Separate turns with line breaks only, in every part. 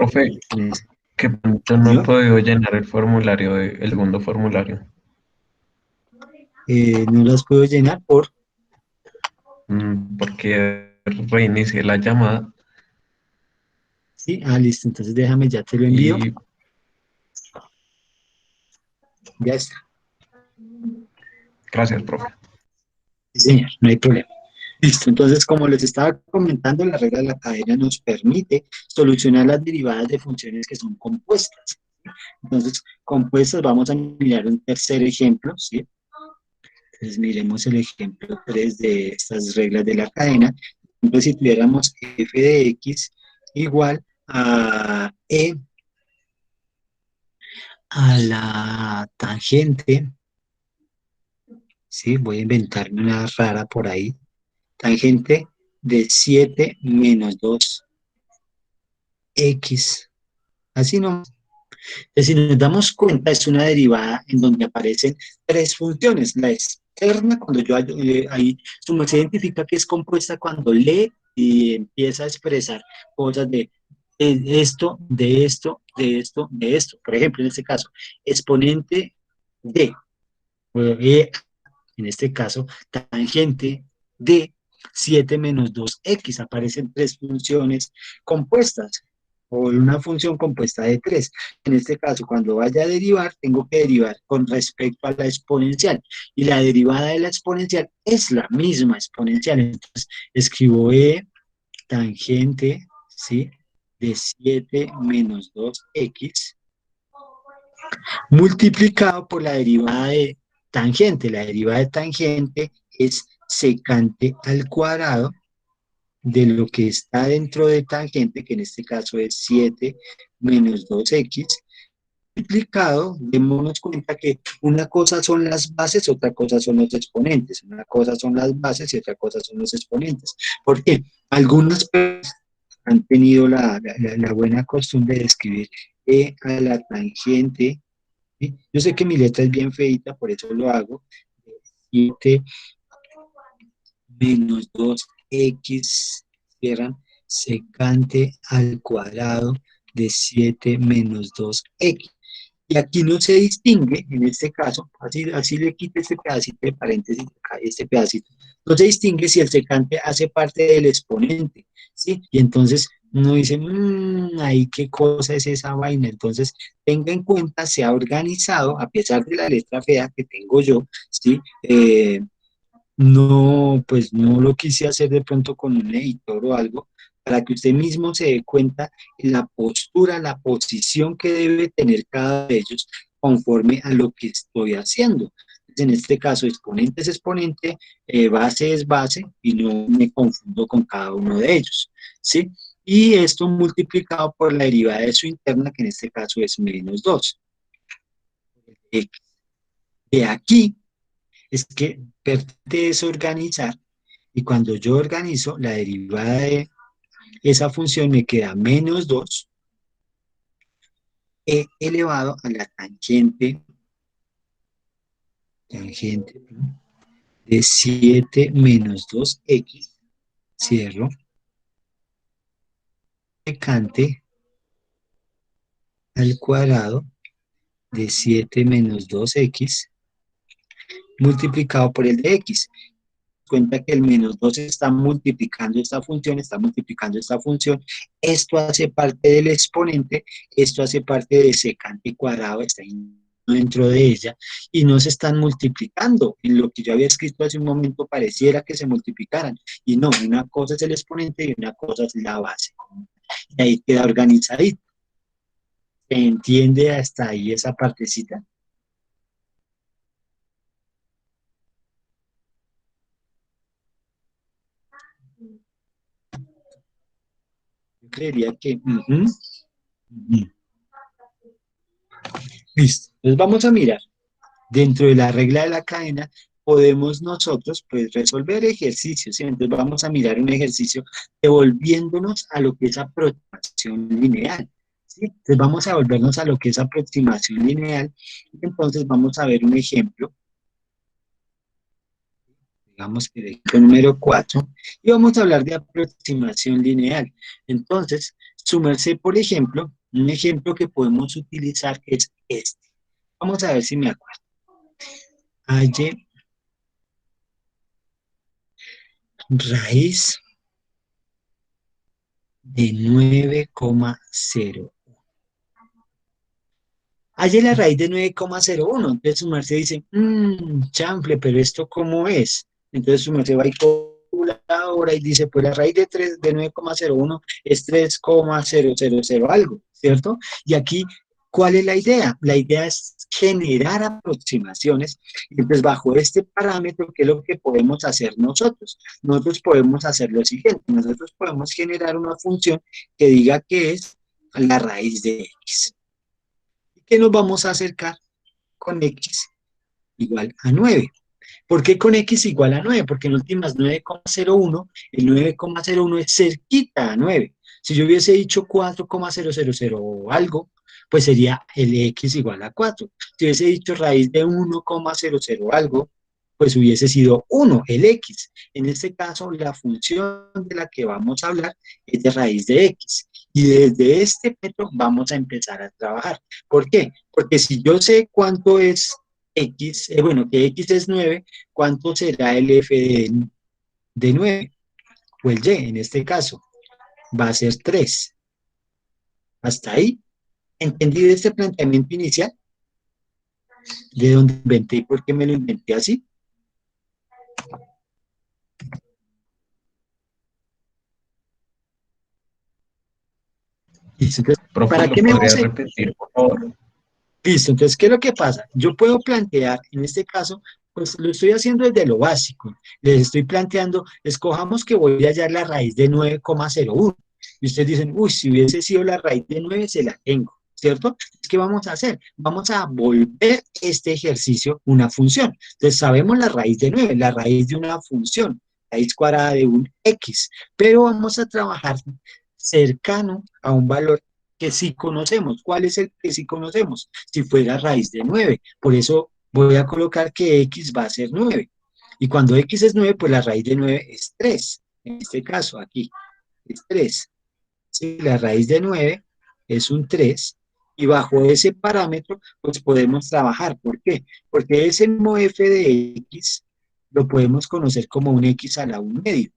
Profe,
En ese-
que yo no he
Señor,
podido llenar el formulario, el segundo formulario.
no las puedo llenar por...
Porque reinicié la llamada
Sí, listo, entonces déjame, ya te lo envío.
y
Ya está.
gracias, profe.
Sí, señor, no hay problema. Listo, entonces como les estaba comentando, la regla de la cadena nos permite solucionar las derivadas de funciones que son compuestas. Entonces, compuestas, vamos a mirar un tercer ejemplo, ¿sí? Entonces, miremos el ejemplo 3 de estas reglas de la cadena. Entonces, si tuviéramos f de x igual a e a la tangente, ¿sí? Voy a inventarme una rara por ahí. Tangente de 7 menos 2x. Así no. Si nos damos cuenta, es una derivada en donde aparecen tres funciones. La externa, cuando yo ahí, su merced identifica que es compuesta cuando lee y empieza a expresar cosas de esto, de esto, de esto, de esto. Por ejemplo, en este caso, exponente de, en este caso, tangente de 7 menos 2x. Aparecen tres funciones compuestas o una función compuesta de tres. En este caso, cuando vaya a derivar, tengo que derivar con respecto a la exponencial. Y la derivada de la exponencial es la misma exponencial. Entonces, escribo tangente, ¿sí? De 7 menos 2x multiplicado por la derivada de tangente. La derivada de tangente es secante al cuadrado de lo que está dentro de tangente, que en este caso es 7 menos 2x, multiplicado, démonos cuenta que una cosa son las bases, otra cosa son los exponentes. Una cosa son las bases y otra cosa son los exponentes. Porque algunas personas han tenido la buena costumbre de escribir e a la tangente. ¿Sí? Yo sé que mi letra es bien feita, por eso lo hago. 7 menos 2x, cierran, secante al cuadrado de 7 menos 2x. Y aquí no se distingue, en este caso, así le quito este pedacito de paréntesis, este pedacito, no se distingue si el secante hace parte del exponente, ¿sí? Y entonces uno dice, ahí qué cosa es esa vaina. Entonces, tenga en cuenta, se ha organizado, a pesar de la letra fea que tengo yo, ¿sí? No, pues no lo quise hacer de pronto con un editor o algo, para que usted mismo se dé cuenta la postura, la posición que debe tener cada de ellos conforme a lo que estoy haciendo. En este caso, exponente es exponente, base es base, y no me confundo con cada uno de ellos, ¿sí? Y esto multiplicado por la derivada de su interna, que en este caso es menos 2. De aquí es que permite desorganizar, y cuando yo organizo la derivada de esa función me queda menos 2 e elevado a la tangente de 7 menos 2x, cierro, secante al cuadrado de 7 menos 2x multiplicado por el de x. Cuenta que el menos 2 está multiplicando esta función, está multiplicando esta función. Esto hace parte del exponente, esto hace parte de secante cuadrado, está dentro de ella, y no se están multiplicando. En lo que yo había escrito hace un momento pareciera que se multiplicaran, y no, una cosa es el exponente y una cosa es la base. Y ahí queda organizadito. ¿Se entiende hasta ahí esa partecita? Yo creería que... Listo. Entonces vamos a mirar. Dentro de la regla de la cadena podemos nosotros pues resolver ejercicios, ¿sí? Entonces vamos a mirar un ejercicio devolviéndonos a lo que es aproximación lineal, ¿sí? Entonces vamos a volvernos a lo que es aproximación lineal. Entonces vamos a ver un ejemplo. digamos que el ejemplo número 4, y vamos a hablar de aproximación lineal. Entonces, su merced, por ejemplo, un ejemplo que podemos utilizar es este. Vamos a ver si me acuerdo. Halle raíz de 9,0. Halle la raíz de 9,01. Entonces su merced dice, chanfle, pero ¿esto cómo es? Entonces su merced va y calcula ahora y dice, pues la raíz de 3, de 9,01 es 3,000 algo, ¿cierto? Y aquí, ¿cuál es la idea? La idea es generar aproximaciones y pues bajo este parámetro, ¿qué es lo que podemos hacer nosotros? Nosotros podemos hacer lo siguiente, nosotros podemos generar una función que diga que es la raíz de x. ¿Qué nos vamos a acercar? Con x igual a 9. ¿Por qué con x igual a 9? Porque en últimas 9,01, el 9,01 es cerquita a 9. Si yo hubiese dicho 4,000 o algo, pues sería el x igual a 4. Si hubiese dicho raíz de 1,00 algo, pues hubiese sido 1, el x. En este caso, la función de la que vamos a hablar es de raíz de x. Y desde este método vamos a empezar a trabajar. ¿Por qué? Porque si yo sé cuánto es x, bueno, que x es 9, ¿cuánto será el f de 9? O el y, en este caso, va a ser 3. Hasta ahí, ¿entendí de este planteamiento inicial? ¿De dónde inventé y por qué me lo inventé así? Listo, entonces,
Profe,
¿para
¿lo
qué me
podría
base?
repetir, por favor?
Listo, entonces, ¿qué es lo que pasa? Yo puedo plantear, en este caso, pues lo estoy haciendo desde lo básico. Les estoy planteando, escojamos que voy a hallar la raíz de 9,01. Y ustedes dicen, uy, si hubiese sido la raíz de 9, se la tengo, ¿cierto? ¿Qué vamos a hacer? Vamos a volver este ejercicio una función. Entonces, sabemos la raíz de 9, la raíz de una función, raíz cuadrada de un x, pero vamos a trabajar cercano a un valor que sí conocemos. ¿Cuál es el que sí conocemos? Si fuera raíz de 9. Por eso voy a colocar que x va a ser 9. Y cuando x es 9, pues la raíz de 9 es 3. En este caso, aquí, es 3. ¿Sí? La raíz de 9 es un 3. Y bajo ese parámetro, pues podemos trabajar. ¿Por qué? Porque ese mismo f de x lo podemos conocer como un x a la 1 medio.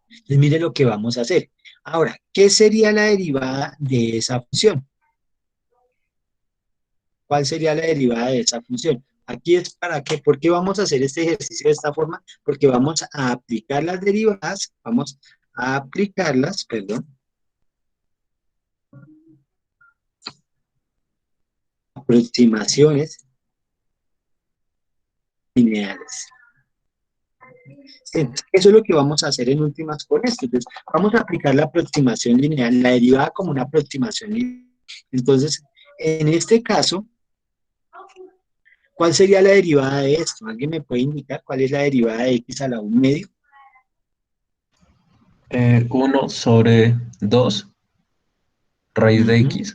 Entonces, mire lo que vamos a hacer. Ahora, ¿qué sería la derivada de esa función? ¿Cuál sería la derivada de esa función? Aquí es para qué, ¿por qué vamos a hacer este ejercicio de esta forma? Porque vamos a aplicar las derivadas, vamos a aplicarlas, perdón, aproximaciones lineales. Eso es lo que vamos a hacer en últimas con esto. Entonces, vamos a aplicar la aproximación lineal, la derivada como una aproximación lineal. Entonces, en este caso, ¿cuál sería la derivada de esto? ¿Alguien me puede indicar cuál es la derivada de x a la 1 medio?
1 sobre 2 raíz de
Ujú.
x.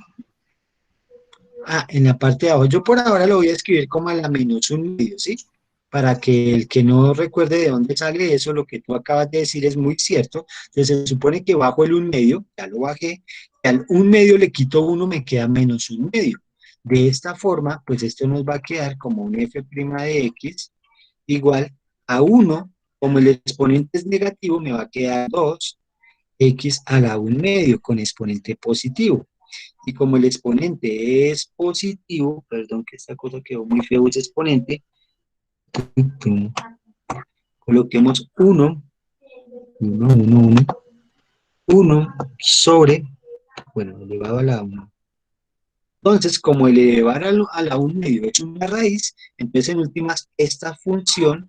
En la parte de abajo, yo por ahora lo voy a escribir como a la menos 1 medio, ¿sí? Para que el que no recuerde de dónde sale eso, lo que tú acabas de decir es muy cierto. Entonces se supone que bajo el 1 medio, ya lo bajé, y al 1 medio le quito 1, me queda menos 1 medio. De esta forma, pues esto nos va a quedar como un f' de x igual a 1, como el exponente es negativo, me va a quedar 2x a la 1 medio con exponente positivo. Y como el exponente es positivo, perdón que esta cosa quedó muy feo ese exponente, coloquemos 1 sobre, bueno, elevado a la 1. Entonces, como el elevar a la 1 medio es una raíz, entonces en últimas esta función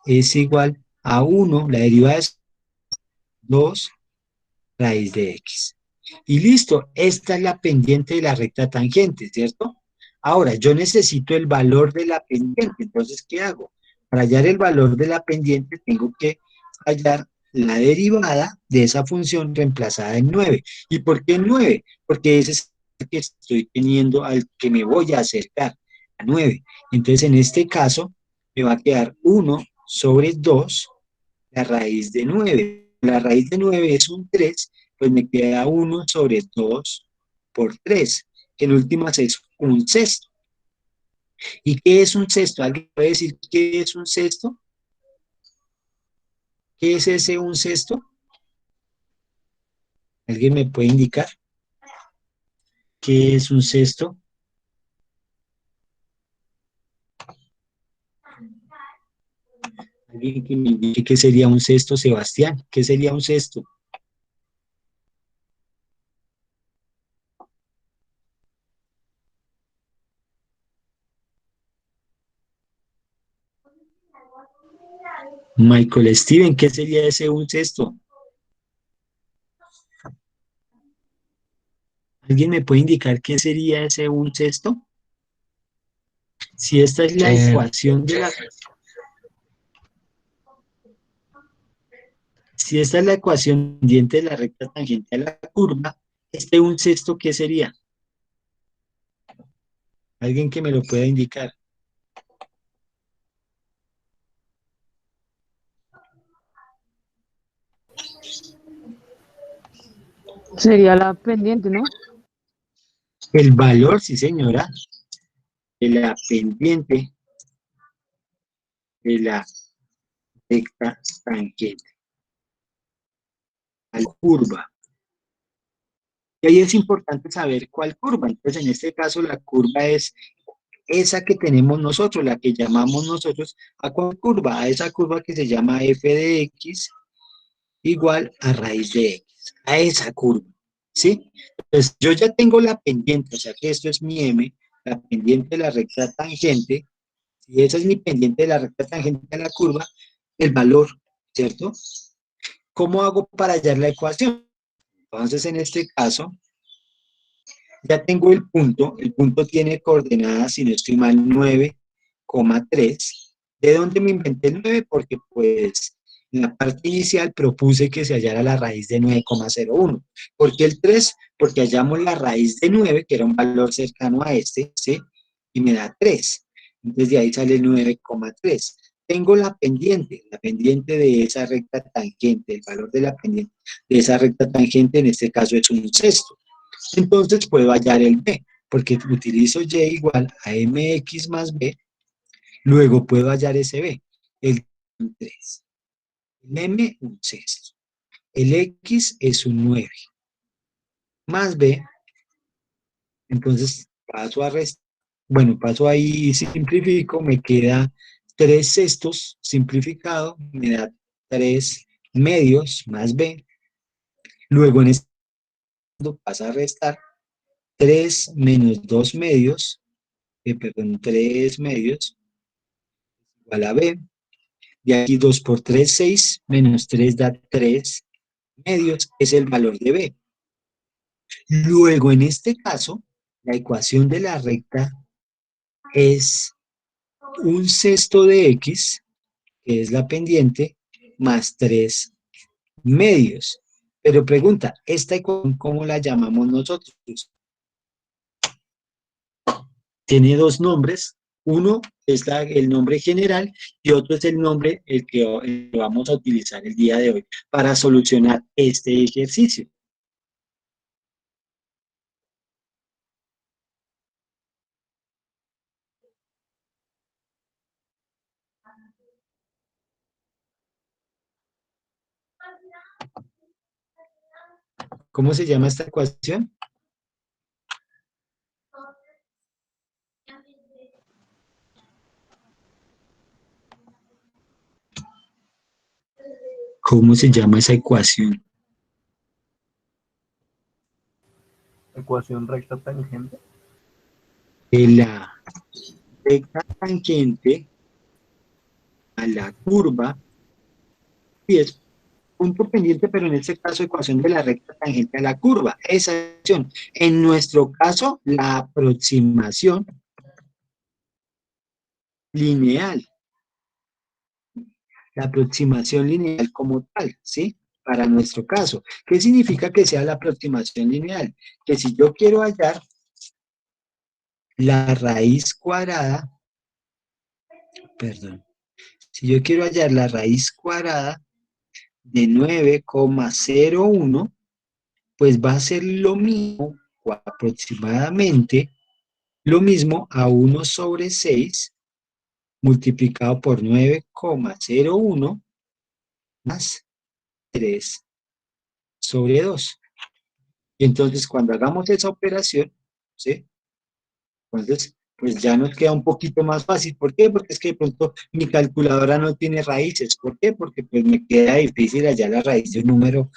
es igual a 1, la derivada es 2 raíz de x. Y listo, esta es la pendiente de la recta tangente, ¿cierto? Ahora, yo necesito el valor de la pendiente, entonces, ¿qué hago? Para hallar el valor de la pendiente, tengo que hallar la derivada de esa función reemplazada en 9. ¿Y por qué 9? Porque ese es el que estoy teniendo al que me voy a acercar, a 9. Entonces, en este caso, me va a quedar 1 sobre 2, la raíz de 9. La raíz de 9 es un 3, pues me queda 1 sobre 2 por 3, que en últimas es un sexto. ¿Y qué es un sexto? ¿Alguien puede decir qué es un sexto? ¿Qué es ese un sexto? ¿Alguien me puede indicar qué es un sexto? ¿Alguien que me indique qué sería un sexto, Sebastián? ¿Qué sería un sexto? Michael Steven, ¿qué sería ese un sexto? ¿Alguien me puede indicar qué sería ese un sexto? Si esta es la
Eh,
ecuación de la, si esta es la ecuación pendiente de la recta tangente a la curva, este un sexto, ¿qué sería? ¿Alguien que me lo pueda indicar?
Sería la pendiente, ¿no?
El valor, sí señora, de la pendiente de la recta tangente a la curva. Y ahí es importante saber cuál curva. Entonces, en este caso, la curva es esa que tenemos nosotros, la que llamamos nosotros, ¿a cuál curva? A esa curva que se llama f de x igual a raíz de x, a esa curva, ¿sí? Entonces, yo ya tengo la pendiente, o sea que esto es mi m, la pendiente de la recta tangente, si esa es mi pendiente de la recta tangente a la curva, el valor, ¿cierto? ¿Cómo hago para hallar la ecuación? Entonces, en este caso, ya tengo el punto tiene coordenadas, si no estoy mal, 9,3. ¿De dónde me inventé el 9? Porque pues en la parte inicial propuse que se hallara la raíz de 9,01. ¿Por qué el 3? Porque hallamos la raíz de 9, que era un valor cercano a este, ¿sí? Y me da 3. Entonces de ahí sale el 9,3. Tengo la pendiente de esa recta tangente, el valor de la pendiente de esa recta tangente, en este caso es un sexto. Entonces puedo hallar el b, porque utilizo y igual a mx más b, luego puedo hallar ese b, el 3, el m un sexto, el x es un 9, más b, entonces paso a restar, bueno, paso ahí y simplifico, me queda 3 sextos simplificado, me da 3 medios más b, luego en este pasa a restar 3 menos 2 medios, perdón, 3 medios igual a b. De aquí 2 por 3 6 menos 3 da 3 medios, es el valor de b. Luego, en este caso, la ecuación de la recta es un sexto de x, que es la pendiente, más 3 medios. Pero pregunta, ¿esta ecuación cómo la llamamos nosotros? Tiene dos nombres. Uno es el nombre general y otro es el nombre el que vamos a utilizar el día de hoy para solucionar este ejercicio. ¿Cómo se llama esta ecuación? ¿Cómo se llama esa ecuación?
Ecuación recta tangente.
De la recta tangente a la curva, y es punto pendiente, pero en este caso ecuación de la recta tangente a la curva. Esa ecuación. En nuestro caso, la aproximación lineal. La aproximación lineal como tal, ¿sí? Para nuestro caso. ¿Qué significa que sea la aproximación lineal? Que si yo quiero hallar la raíz cuadrada perdón, si yo quiero hallar la raíz cuadrada de 9,01, pues va a ser lo mismo, o aproximadamente lo mismo a 1/6 multiplicado por 9,01 más 3/2. Y entonces cuando hagamos esa operación, ¿sí? Entonces, pues ya nos queda un poquito más fácil. ¿Por qué? Porque es que de pronto mi calculadora no tiene raíces. ¿Por qué? Porque pues me queda difícil hallar la raíz de un número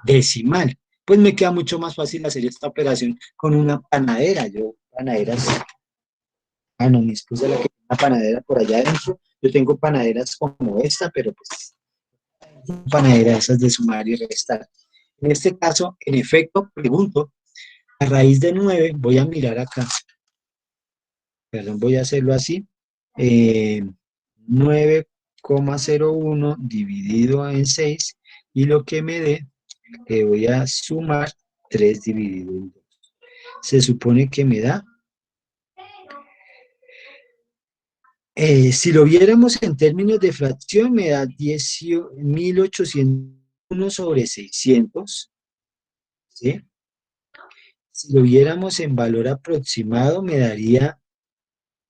decimal. Pues me queda mucho más fácil hacer esta operación con una panadera. Yo, panaderas, no, mi esposa es la que tiene una panadera por allá adentro. Yo tengo panaderas como esta, pero pues panadera esas de sumar y restar. En este caso, en efecto, pregunto, la raíz de 9, voy a mirar acá, perdón, voy a hacerlo así, 9,01 dividido en 6, y lo que me dé, que voy a sumar 3 dividido en 2. Se supone que me da, si lo viéramos en términos de fracción, me da 1801/600, ¿sí? Si lo viéramos en valor aproximado, me daría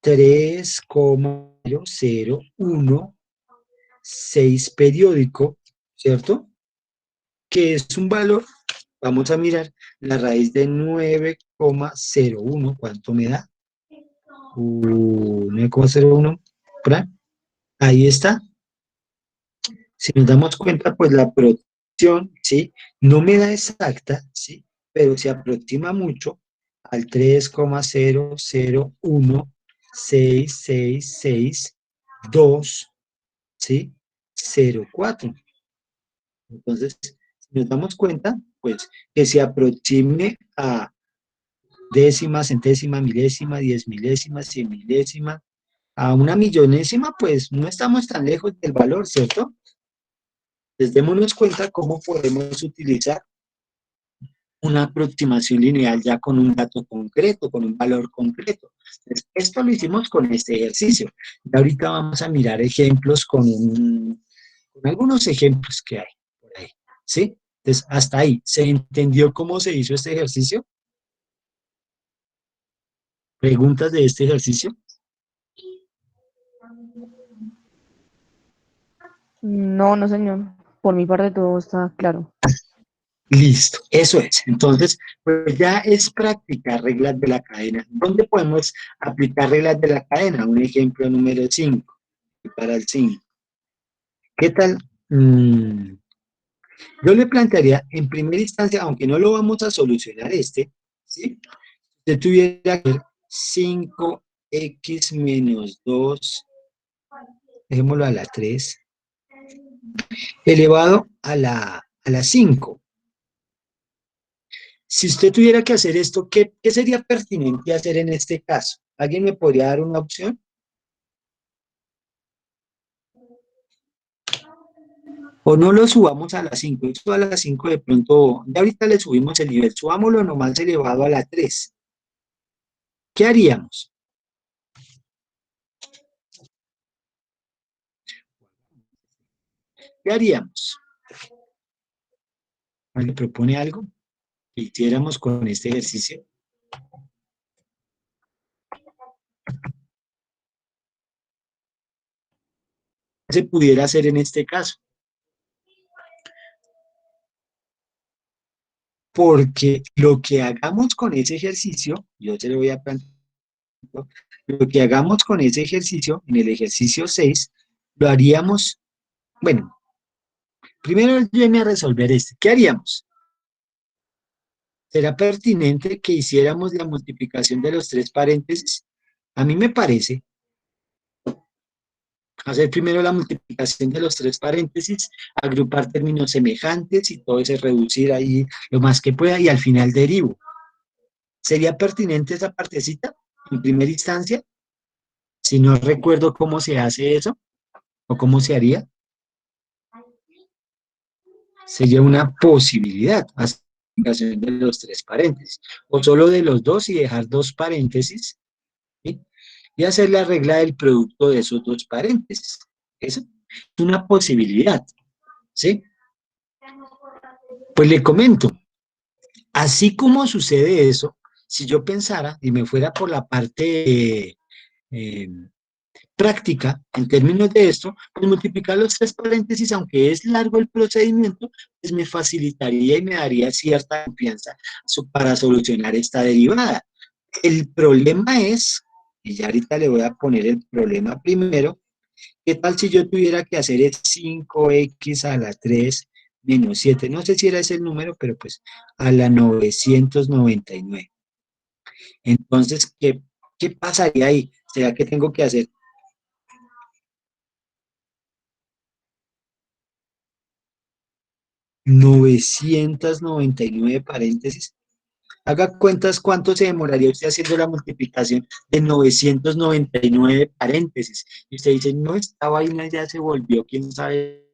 3,0016 periódico, ¿cierto? Que es un valor, vamos a mirar, la raíz de 9,01, ¿cuánto me da? 9,01, ahí está. Si nos damos cuenta, pues la producción, ¿sí? No me da exacta, ¿sí? Pero se aproxima mucho al 3,00166662, ¿sí? 0,4. Entonces, si nos damos cuenta, pues que se aproxime a décima, centésima, milésima, 10 milésima, 100 milésima, a una millonésima, pues no estamos tan lejos del valor, ¿cierto? Entonces, démonos cuenta cómo podemos utilizar una aproximación lineal ya con un dato concreto, con un valor concreto. Entonces, esto lo hicimos con este ejercicio. Y ahorita vamos a mirar ejemplos con algunos ejemplos que hay por ahí, ¿sí? Entonces, hasta ahí, ¿se entendió cómo se hizo este ejercicio? ¿Preguntas de este ejercicio?
No, no, señor. Por mi parte todo está claro.
Listo, eso es. Entonces, pues ya es practicar reglas de la cadena. ¿Dónde podemos aplicar reglas de la cadena? Un ejemplo número 5, para el 5. ¿Qué tal? Yo le plantearía, en primera instancia, aunque no lo vamos a solucionar ¿sí? Usted tuviera que 5x menos 2, dejémoslo a la 3, elevado a la 5. Si usted tuviera que hacer esto, ¿qué sería pertinente hacer en este caso? ¿Alguien me podría dar una opción? O no lo subamos a la 5, eso a la 5 de pronto, ya ahorita le subimos el nivel, subámoslo nomás elevado a la 3. ¿Qué haríamos? ¿Qué haríamos? ¿Alguien propone algo que hiciéramos con este ejercicio? ¿Qué se pudiera hacer en este caso? Porque lo que hagamos con ese ejercicio, yo se lo voy a plantear, lo que hagamos con ese ejercicio, en el ejercicio 6, lo haríamos, bueno, primero ayúdenme a resolver este. ¿Qué haríamos? ¿Será pertinente que hiciéramos la multiplicación de los 3 paréntesis? A mí me parece hacer primero la multiplicación de los 3 paréntesis, agrupar términos semejantes y todo eso, reducir ahí lo más que pueda y al final derivo. ¿Sería pertinente esa partecita en primera instancia? Si no recuerdo cómo se hace eso o cómo se haría, sería una posibilidad hacer la multiplicación de los 3 paréntesis o solo de los 2 y dejar 2 paréntesis, ¿sí? y hacer la regla del producto de esos dos paréntesis. Esa es una posibilidad, ¿sí? Pues le comento, así como sucede eso, si yo pensara y me fuera por la parte eh, práctica, en términos de esto, pues multiplicar los tres paréntesis, aunque es largo el procedimiento, pues me facilitaría y me daría cierta confianza para solucionar esta derivada. El problema es, y ya ahorita le voy a poner el problema primero, ¿qué tal si yo tuviera que hacer el 5x a la 3 menos 7? No sé si era ese el número, pero pues a la 999. Entonces, ¿qué pasaría ahí? ¿Será que tengo que hacer 999 paréntesis? Haga cuentas cuánto se demoraría usted haciendo la multiplicación de 999 paréntesis. Y usted dice, no, esta vaina ya se volvió, quién sabe,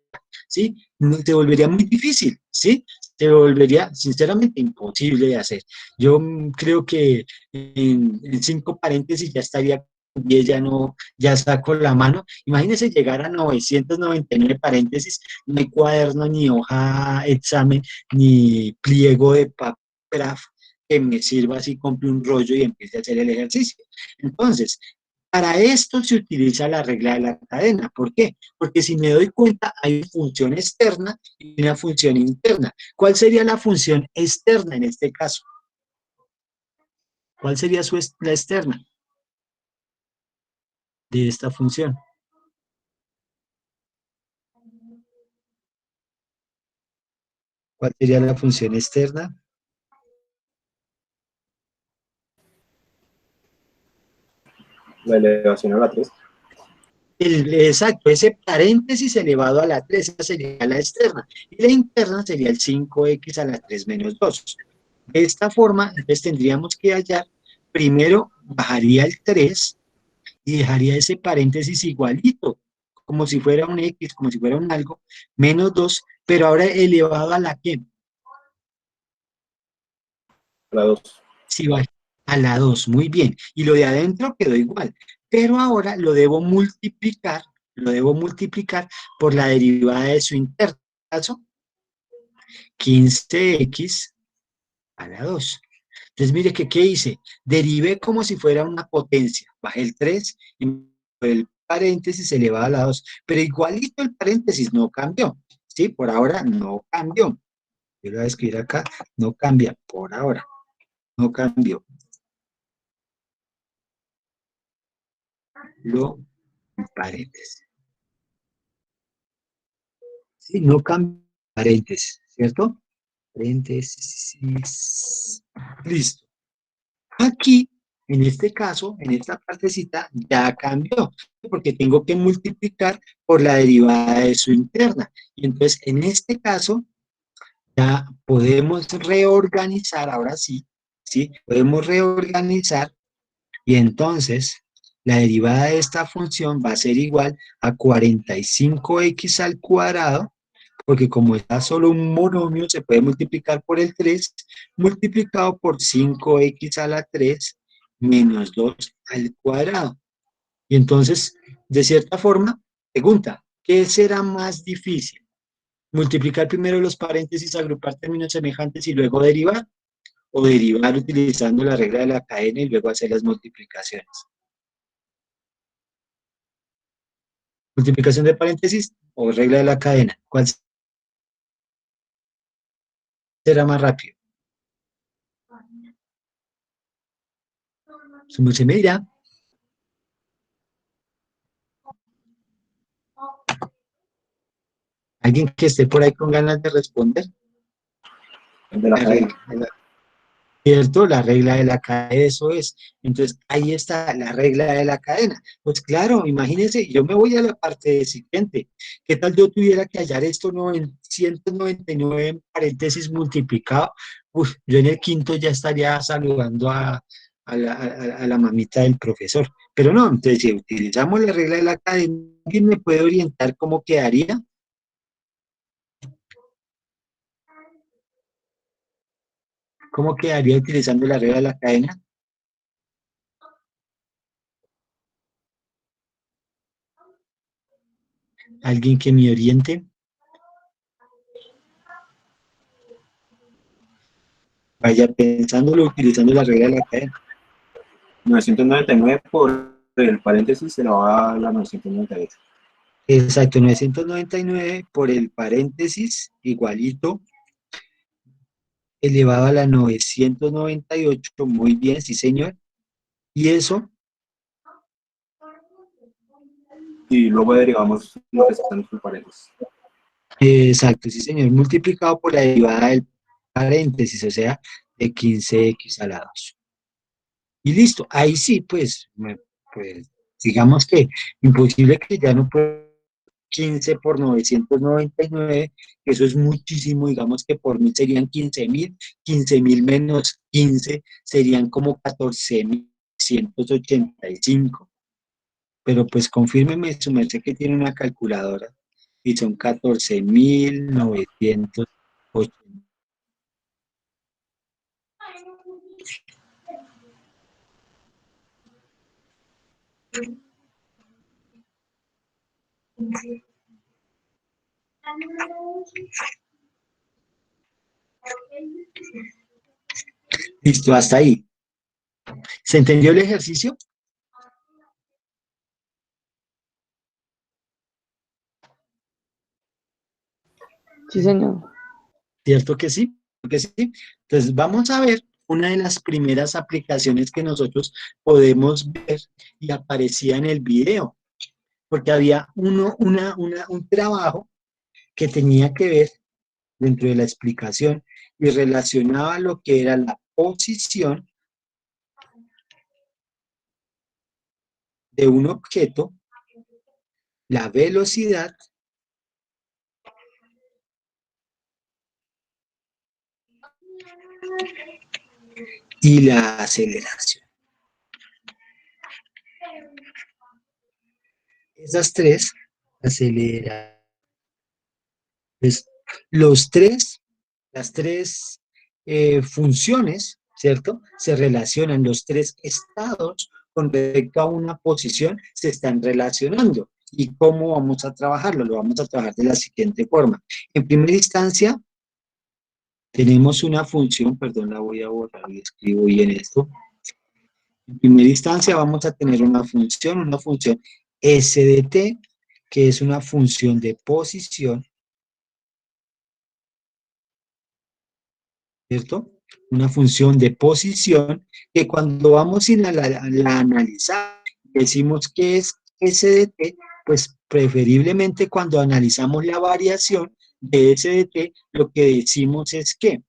¿sí? No, se volvería muy difícil, ¿sí? Se volvería, sinceramente, imposible de hacer. Yo creo que en 5 paréntesis ya estaría, 10 ya no, ya saco la mano. Imagínese llegar a 999 paréntesis, no hay cuaderno, ni hoja examen, ni pliego de papel que me sirva si compre un rollo y empiece a hacer el ejercicio. Entonces, para esto se utiliza la regla de la cadena. ¿Por qué? Porque si me doy cuenta, hay una función externa y una función interna. ¿Cuál sería la función externa en este caso? ¿Cuál sería la externa de esta función? ¿Cuál sería la función externa?
La elevación a la 3.
Exacto, ese paréntesis elevado a la 3 esa sería la externa. Y la interna sería el 5x a la 3 menos 2. De esta forma, entonces tendríamos que hallar, primero bajaría el 3 y dejaría ese paréntesis igualito, como si fuera un X, como si fuera un algo, menos 2, pero ahora elevado a la ¿qué?
A la 2.
Si va a la 2, muy bien. Y lo de adentro quedó igual, pero ahora lo debo multiplicar por la derivada de su interno, 15x a la 2. Entonces, mire que, ¿qué hice? Derivé como si fuera una potencia. Bajé el 3 y el paréntesis elevado a la 2. Pero igualito el paréntesis no cambió. ¿Sí? Por ahora no cambió. Yo lo voy a escribir acá. No cambia. Por ahora. No cambió. Lo paréntesis. ¿Sí? No cambia paréntesis. ¿Cierto? Paréntesis. Listo. Aquí, en este caso, en esta partecita, ya cambió, porque tengo que multiplicar por la derivada de su interna. Y entonces, en este caso, ya podemos reorganizar, ahora sí, ¿sí? Podemos reorganizar y entonces la derivada de esta función va a ser igual a 45x al cuadrado, porque como está solo un monomio, se puede multiplicar por el 3, multiplicado por 5x a la 3 menos 2 al cuadrado. Y entonces, de cierta forma, pregunta, ¿qué será más difícil? ¿Multiplicar primero los paréntesis, agrupar términos semejantes y luego derivar? ¿O derivar utilizando la regla de la cadena y luego hacer las multiplicaciones? ¿Multiplicación de paréntesis o regla de la cadena? ¿Cuál será más rápido? Se me dirá. ¿Alguien que esté por ahí con ganas de responder?
De la cadena.
¿Cierto? La regla de la cadena, eso es. Entonces, ahí está la regla de la cadena. Pues claro, imagínense, yo me voy a la parte siguiente. ¿Qué tal yo tuviera que hallar esto 999 en paréntesis multiplicado? Uf, yo en el quinto ya estaría saludando a la mamita del profesor. Pero no, entonces si utilizamos la regla de la cadena, ¿alguien me puede orientar cómo quedaría? ¿Cómo quedaría utilizando la regla de la cadena? ¿Alguien que me oriente? Vaya pensándolo, utilizando la regla de la cadena.
999 por el paréntesis se la va a la 998.
Exacto, 999 por el paréntesis, igualito, elevado a la 998, muy bien, sí señor. Y eso,
Y luego derivamos lo que está en el paréntesis.
exacto, sí señor, multiplicado por la derivada del paréntesis, o sea, de 15x a la 2. Y listo, ahí sí, pues, pues digamos que imposible que ya no pueda 15 por 999, eso es muchísimo, digamos que por 1000 serían 15.000 menos 15 serían como 14.185, pero pues confírmeme su merced que tiene una calculadora y son 14.980. Listo, hasta ahí. ¿Se entendió el ejercicio?
Sí, señor.
¿Cierto que sí? Que sí. Entonces vamos a ver una de las primeras aplicaciones que nosotros podemos ver y aparecía en el video, porque había un trabajo que tenía que ver dentro de la explicación y relacionaba lo que era la posición de un objeto, la velocidad y la aceleración. Esas tres, acelera, pues, las tres funciones, ¿cierto? Se relacionan, los tres estados con respecto a una posición se están relacionando. ¿Y cómo vamos a trabajarlo? Lo vamos a trabajar de la siguiente forma. En primera instancia, tenemos una función, perdón, la voy a borrar y escribo bien esto. En primera instancia vamos a tener una función S de t, que es una función de posición, ¿cierto? Una función de posición que cuando vamos a la analizar, decimos que es S de t, pues preferiblemente cuando analizamos la variación de S de t, lo que decimos es que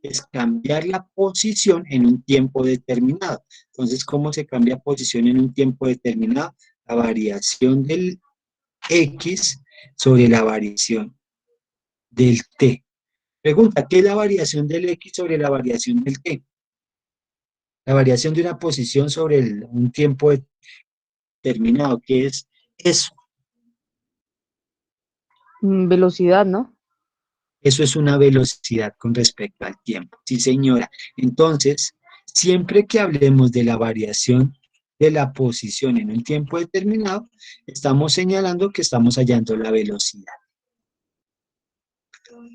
es cambiar la posición en un tiempo determinado. Entonces, ¿cómo se cambia posición en un tiempo determinado? La variación del X sobre la variación del T. Pregunta, ¿qué es la variación del X sobre la variación del T? La variación de una posición sobre un tiempo determinado, ¿qué es eso?
Velocidad, ¿no?
Eso es una velocidad con respecto al tiempo. Sí, señora. Entonces, siempre que hablemos de la variación de la posición en un tiempo determinado, estamos señalando que estamos hallando la velocidad.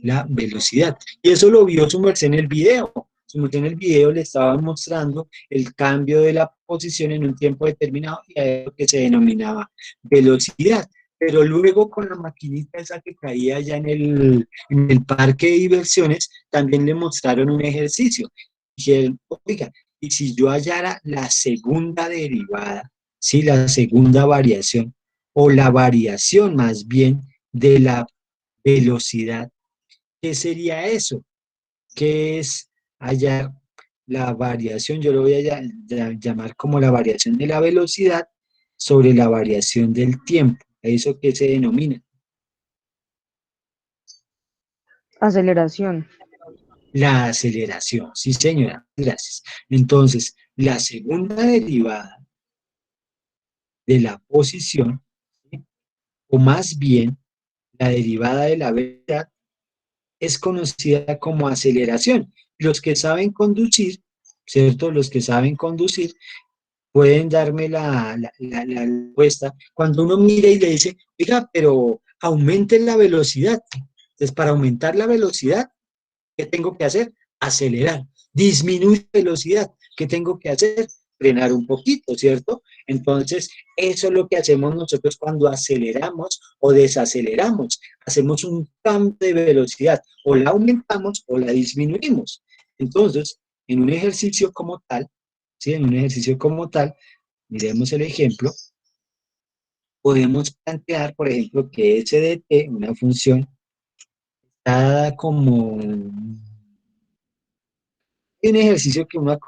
La velocidad. Y eso lo vio su merced en el video. Su merced en el video le estaba mostrando el cambio de la posición en un tiempo determinado y a lo que se denominaba velocidad. Pero luego con la maquinita esa que caía allá en el parque de diversiones, también le mostraron un ejercicio. Dijeron, oiga, y si yo hallara la segunda derivada, ¿sí? La segunda variación, o la variación más bien de la velocidad, ¿qué sería eso? ¿Qué es hallar la variación? Yo lo voy a llamar como la variación de la velocidad sobre la variación del tiempo. ¿A eso qué se denomina?
Aceleración.
La aceleración. Sí, señora, gracias. Entonces, la segunda derivada de la posición, ¿sí? O más bien, la derivada de la velocidad es conocida como aceleración. Los que saben conducir, ¿cierto? Los que saben conducir pueden darme la respuesta. Cuando uno mira y le dice, oiga, pero aumenten la velocidad. Entonces, para aumentar la velocidad, ¿qué tengo que hacer? Acelerar. Disminuir la velocidad. ¿Qué tengo que hacer? Frenar un poquito, ¿cierto? Entonces, eso es lo que hacemos nosotros cuando aceleramos o desaceleramos. Hacemos un cambio de velocidad. O la aumentamos o la disminuimos. Entonces, en un ejercicio como tal, ¿sí? En un ejercicio como tal, miremos el ejemplo, podemos plantear, por ejemplo, que s de t, una función, está como un ejercicio que uno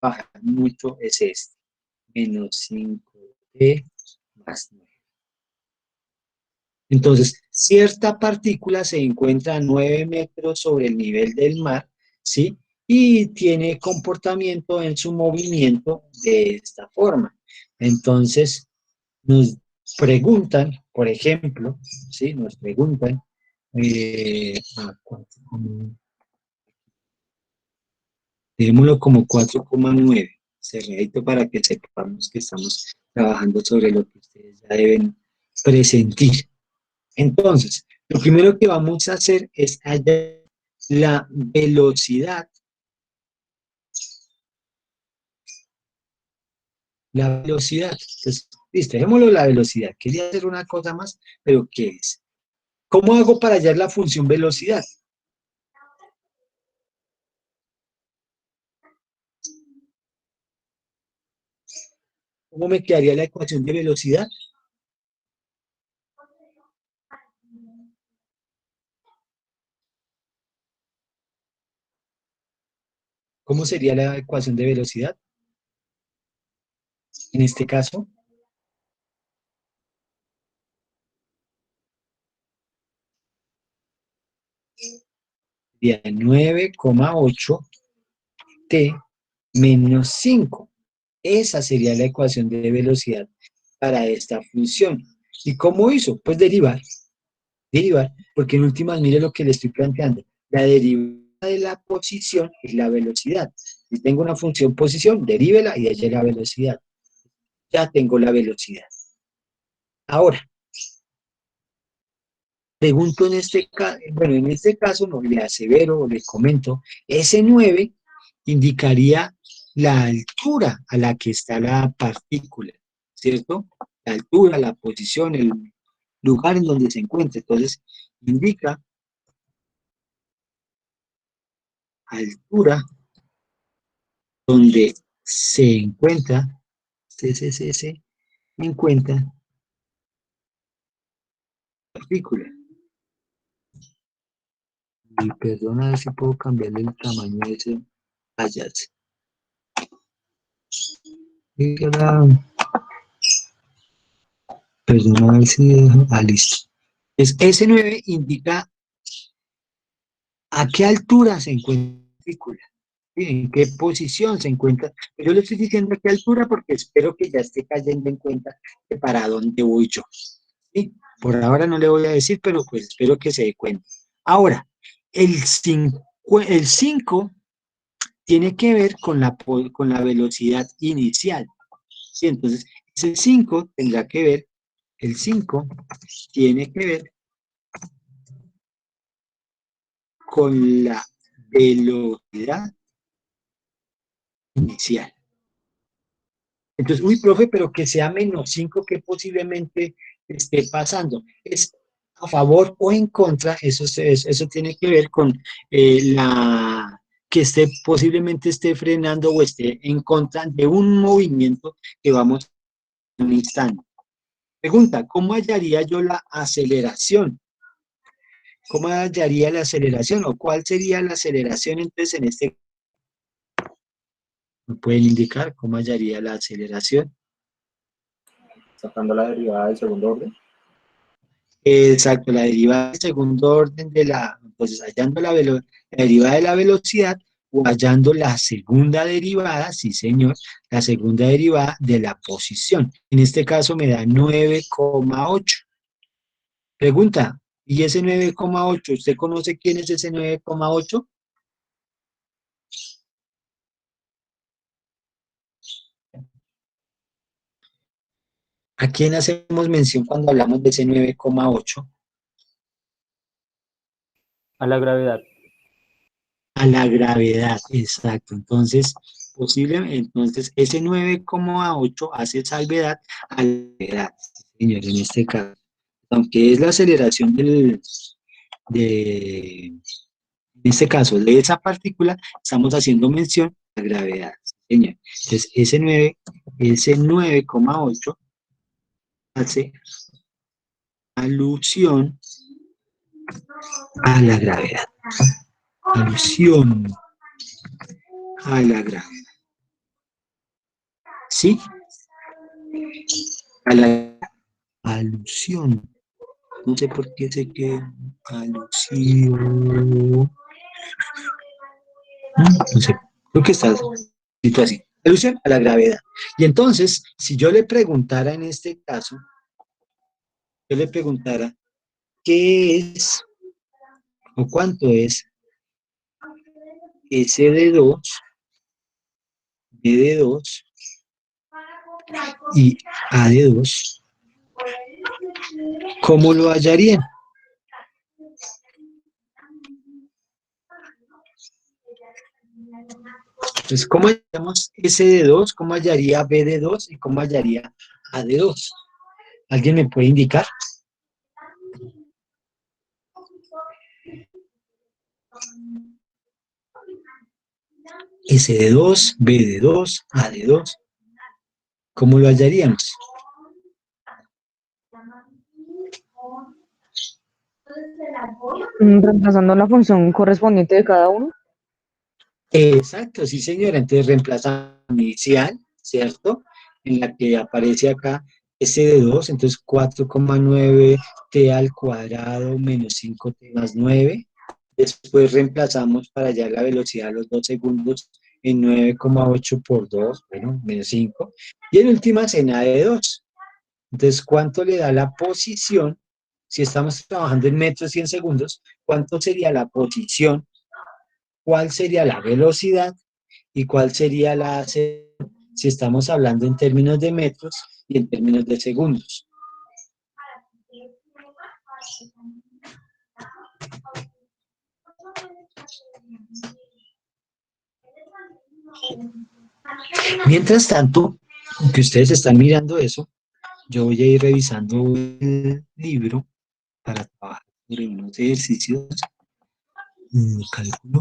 trabaja mucho es este, menos 5t más 9. Entonces, cierta partícula se encuentra a 9 metros sobre el nivel del mar, ¿sí? Y tiene comportamiento en su movimiento de esta forma. Entonces, nos preguntan, por ejemplo, ¿sí? Nos preguntan, digámoslo como 4,9, cerradito para que sepamos que estamos trabajando sobre lo que ustedes ya deben presentir. Entonces, lo primero que vamos a hacer es hallar la velocidad. La velocidad. Entonces, listo, dejémoslo la velocidad. Quería hacer una cosa más, pero ¿qué es? ¿Cómo hago para hallar la función velocidad? ¿Cómo me quedaría la ecuación de velocidad? ¿Cómo sería la ecuación de velocidad? En este caso, sería 9,8 t menos 5. Esa sería la ecuación de velocidad para esta función. ¿Y cómo hizo? Pues derivar. Derivar, porque en últimas, mire lo que le estoy planteando. La derivada de la posición es la velocidad. Si tengo una función posición, derívela y hallé la velocidad. Ya tengo la velocidad. Ahora, pregunto en este caso, bueno, en este caso no le asevero o le comento, S9 indicaría la altura a la que está la partícula, ¿cierto? La altura, la posición, el lugar en donde se encuentra. Entonces, indica altura donde se encuentra, se encuentra partícula. Y perdona a ver si puedo cambiarle el tamaño de ese hallazgo. Perdona a ver si dejo. Ah, listo. Es S9 indica a qué altura se encuentra la partícula, ¿sí? En qué posición se encuentra. Yo le estoy diciendo a qué altura porque espero que ya esté cayendo en cuenta de para dónde voy yo. ¿Sí? Por ahora no le voy a decir, pero pues espero que se dé cuenta. Ahora, el 5 tiene que ver con la velocidad inicial. ¿Sí? Entonces, ese 5 tendrá que ver, el 5 tiene que ver con la velocidad inicial. Entonces, uy, profe, pero que sea menos 5 que posiblemente esté pasando. ¿Es a favor o en contra? Eso tiene que ver con la que posiblemente esté frenando o esté en contra de un movimiento que vamos en un instante. Pregunta, ¿cómo hallaría yo la aceleración? ¿Cómo hallaría la aceleración? ¿O cuál sería la aceleración entonces en este caso? ¿Me pueden indicar cómo hallaría la aceleración?
Sacando la derivada del segundo orden.
Exacto, la derivada del segundo orden entonces hallando la derivada de la velocidad o hallando la segunda derivada, sí señor, la segunda derivada de la posición. En este caso me da 9,8. Pregunta, ¿y ese 9,8? ¿Usted conoce quién es ese 9,8? ¿A quién hacemos mención cuando hablamos de ese 9,8?
A la gravedad.
A la gravedad, exacto. Entonces, entonces ese 9,8 hace salvedad a la gravedad, señor, en este caso. Aunque es la aceleración en este caso, de esa partícula, estamos haciendo mención a la gravedad, señor. Entonces, ese 9,8 hace alusión a la gravedad. Alusión a la gravedad. ¿Sí? A la alusión. No sé por qué sé que alusión. No sé, creo que está escrito así. Alusión a la gravedad. Y entonces, si yo le preguntara en este caso, yo le preguntara qué es o cuánto es S de 2, B de 2 y A de 2, ¿cómo lo hallarían? Entonces, ¿cómo hallaríamos S de 2? ¿Cómo hallaría B de 2? ¿Y cómo hallaría A de 2? ¿Alguien me puede indicar? S de 2, B de 2, A de 2. ¿Cómo lo hallaríamos?
Reemplazando la función correspondiente de cada uno.
Exacto, sí señora. Entonces reemplaza inicial, ¿cierto? En la que aparece acá S de 2, entonces 4,9 t al cuadrado menos 5t más 9. Después reemplazamos para hallar la velocidad a los 2 segundos en 9,8 por 2, bueno, menos 5. Y en últimas en A de 2. Entonces, ¿cuánto le da la posición? Si estamos trabajando en metros y en segundos, ¿cuánto sería la posición? ¿Cuál sería la velocidad? ¿Y cuál sería la aceleración? Si estamos hablando en términos de metros y en términos de segundos. Mientras tanto, que ustedes están mirando eso, yo voy a ir revisando el libro para trabajar sobre unos ejercicios. Cálculo.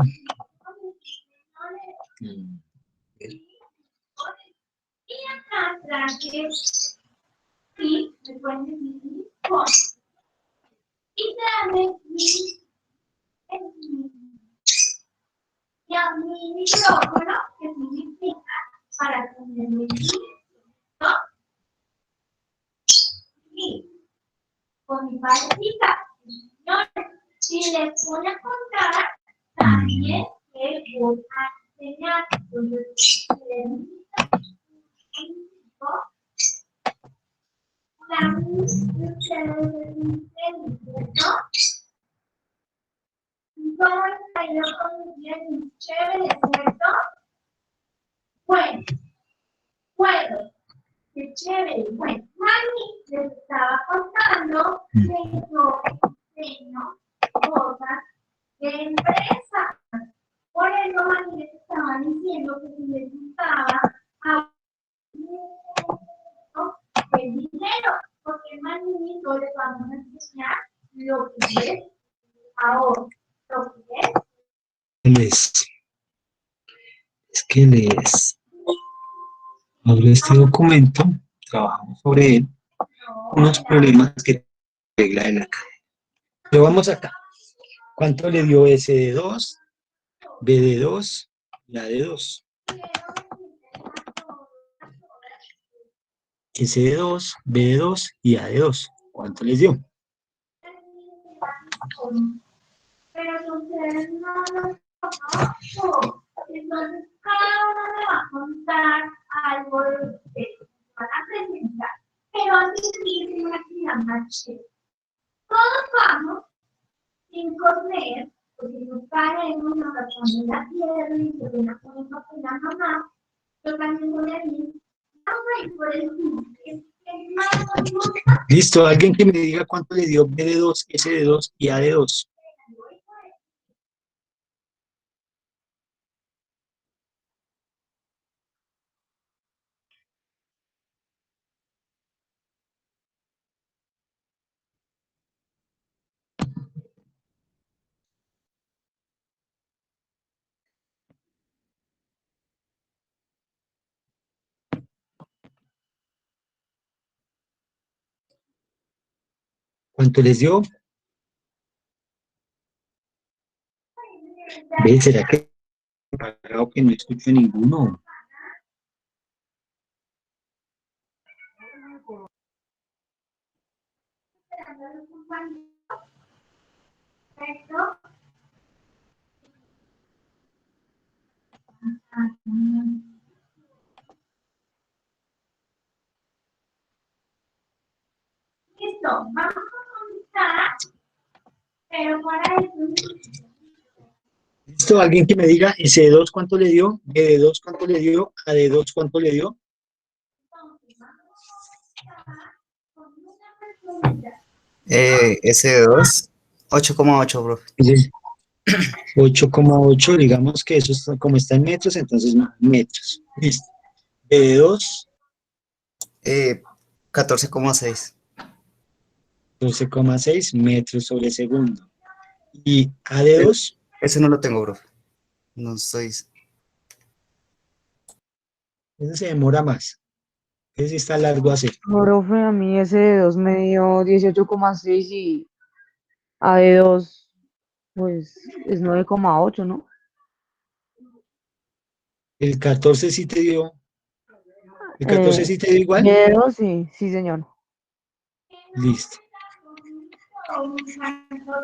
Y a mi micrófono, que significa para tener mi ¿no? Y con mi parecita, si le pone a contar, también le voy a enseñar. Todo el ido con bien chévere, ¿cierto? Bueno, puedo. Qué chévere. Bueno, mami les estaba contando que yo tengo cosas de empresa. Por eso mami les estaba diciendo que si les gustaba el dinero, porque mami no les vamos a enseñar lo que es ahora. Lo que
es que les abro este documento, trabajamos sobre él, unos problemas que regla de la cadena. Pero vamos acá. ¿Cuánto le dio S de 2, B de 2 y A de 2? S de 2, B de 2 y A de 2. ¿Cuánto les dio?
pero ustedes no lo conozco. Entonces, cada uno me va a contar algo de lo que van a presentar. Pero antes de ir una actividad más chévere. Todos vamos sin correr, porque nos caemos, nos agachamos en la tierra y se ven a poner papel a mamá. Yo también voy a ir. Vamos a ir por el mundo.
Listo, alguien que me diga cuánto le dio B de 2, S de 2 y A de 2. ¿Cuánto les dio? ¿Ve? ¿Será que apagado que no escucho ninguno?
Listo, vamos a comenzar, pero para eso,
¿Listo? ¿Alguien que me diga ese de 2 cuánto le dio? ¿B de 2 cuánto le dio? ¿A de 2 cuánto le dio?
S2, 8,8, profe.
Entonces, 8,8, digamos que eso está, como está en metros, entonces metros. Listo. B de 2,
14,6.
12,6 metros sobre segundo. Y A de 2,
Ese no lo tengo, profe. No estoy.
ese se demora más. Ese sí está largo a hacer.
Profe, a mí ese de 2 me dio 18,6 y A de 2 pues es 9,8, ¿no?
El 14 sí te dio. ¿El 14
Eh,
sí te dio igual?
B de 2 sí, sí, señor.
Listo.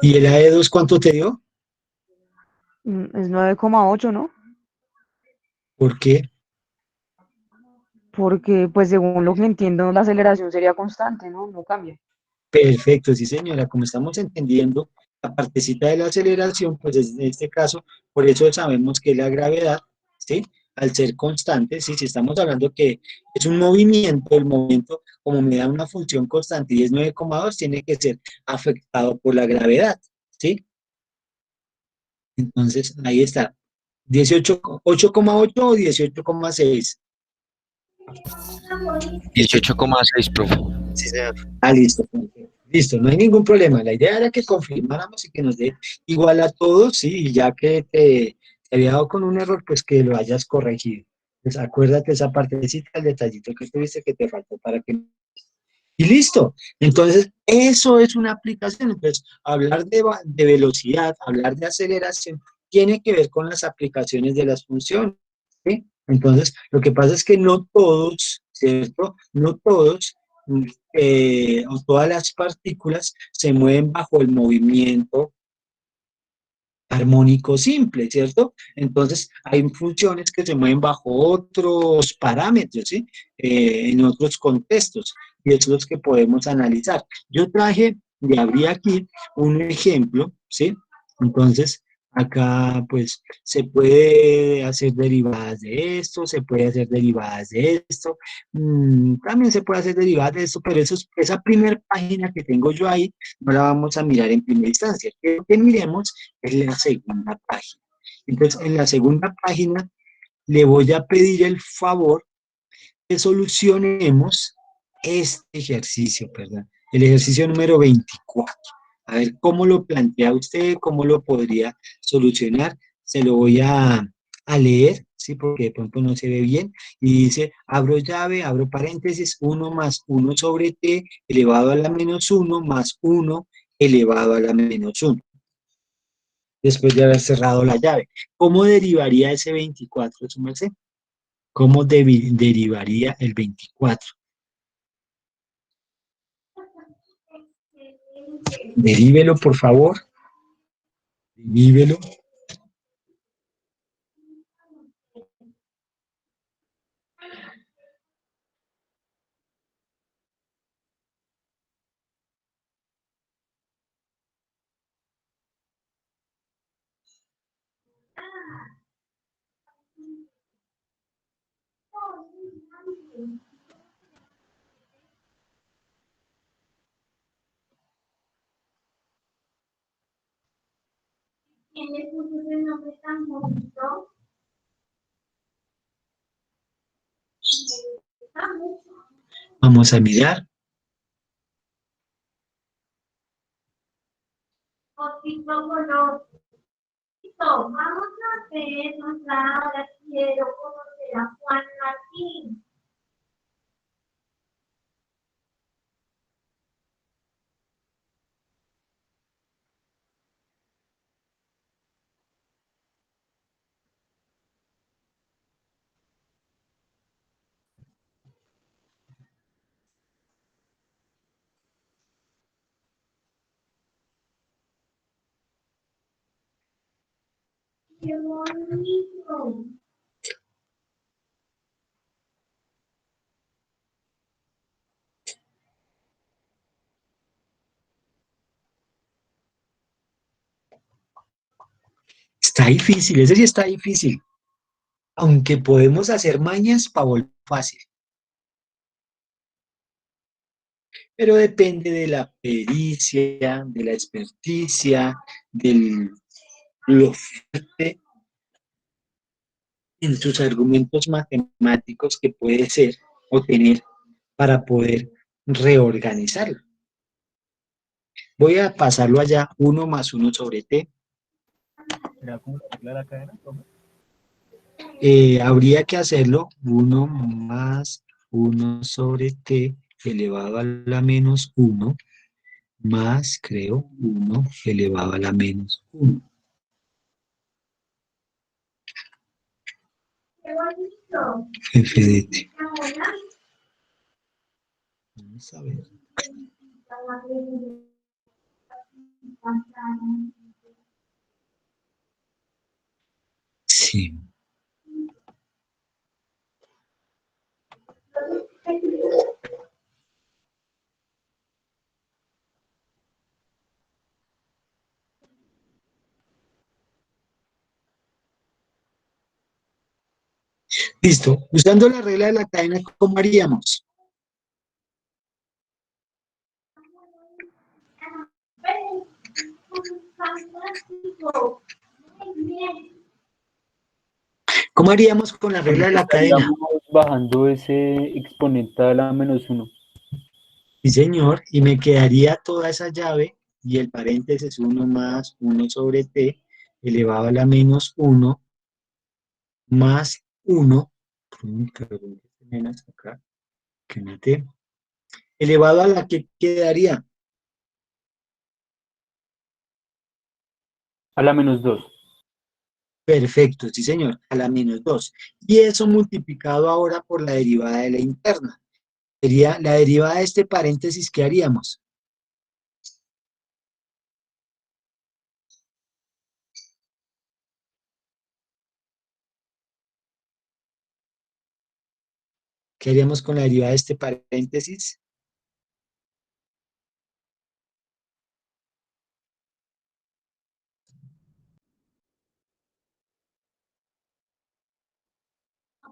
¿Y el A de 2 cuánto te dio?
Es 9,8, ¿no?
¿Por qué?
Porque, pues, según lo que entiendo, la aceleración sería constante, ¿no? No cambia.
Perfecto, sí señora, como estamos entendiendo la partecita de la aceleración, pues en este caso, por eso sabemos que la gravedad, ¿sí? Al ser constante, ¿sí? Si estamos hablando que es un movimiento, el movimiento, como me da una función constante y es 9,2, tiene que ser afectado por la gravedad, ¿sí? Entonces, ahí está, 18, 8,8 o 18,6.
18,6, profe.
Sí, señor.
Ah, listo. Listo, no hay ningún problema. La idea era que confirmáramos y que nos dé igual a todos, sí, y ya que te había dado con un error, pues que lo hayas corregido. Pues acuérdate esa partecita, el detallito que tuviste que te faltó para que... Y listo. Entonces, eso es una aplicación. Entonces, hablar de velocidad, hablar de aceleración, tiene que ver con las aplicaciones de las funciones, ¿sí? Entonces, lo que pasa es que no todos, ¿cierto? No todos o todas las partículas se mueven bajo el movimiento armónico simple, ¿cierto? Entonces, hay funciones que se mueven bajo otros parámetros, ¿sí? En otros contextos, y es los que podemos analizar. Yo traje, y abrí aquí un ejemplo, ¿sí? Entonces, acá, pues, se puede hacer derivadas de esto, se puede hacer derivadas de esto, también se puede hacer derivadas de esto, pero esa primera página que tengo yo ahí, no la vamos a mirar en primera instancia. Quiero que miremos en la segunda página. Entonces, en la segunda página le voy a pedir el favor que solucionemos este ejercicio, perdón, el ejercicio número 24. A ver cómo lo plantea usted, cómo lo podría solucionar. Se lo voy a leer, ¿sí? Porque de pronto no se ve bien. Y dice, abro llave, abro paréntesis, 1 más 1 sobre t elevado a la menos 1 más 1 elevado a la menos 1 después de haber cerrado la llave. ¿Cómo derivaría ese 24, su merced? ¿Cómo derivaría el 24? Derívelo, por favor. Derívelo.
¿quién le puso ese nombre tan bonito?
Vamos a mirar.
Osito Colosito, vamos a vernos ahora, quiero conocer a Juan Martín. Qué bonito.
Está difícil, ese sí está difícil. Aunque podemos hacer mañas para volver fácil. Pero depende de la pericia, de la experticia, de lo fuerte en sus argumentos matemáticos que puede ser o tener para poder reorganizarlo. Voy a pasarlo allá 1 más 1 sobre t.
¿Será como la regla de la cadena, profe?
Habría que hacerlo 1 más 1 sobre t elevado a la menos 1 más, creo, 1 elevado a la menos 1.
Qué bonito.
F de t.
Ahora,
Vamos a ver. Sí. Listo. Usando la regla de la cadena, ¿cómo haríamos?
fantástico. Muy bien.
¿Cómo haríamos con la regla de la cadena?
Estaríamos bajando ese exponente a la menos 1.
Sí, señor. Y me quedaría toda esa llave y el paréntesis 1 más 1 sobre t elevado a la menos 1 más 1. Menos acá, que no t, elevado a la que quedaría.
A la menos 2.
Perfecto, sí señor, a la menos 2. Y eso multiplicado ahora por la derivada de la interna. Sería la derivada de este paréntesis, ¿qué haríamos? ¿Qué haríamos con la derivada de este paréntesis?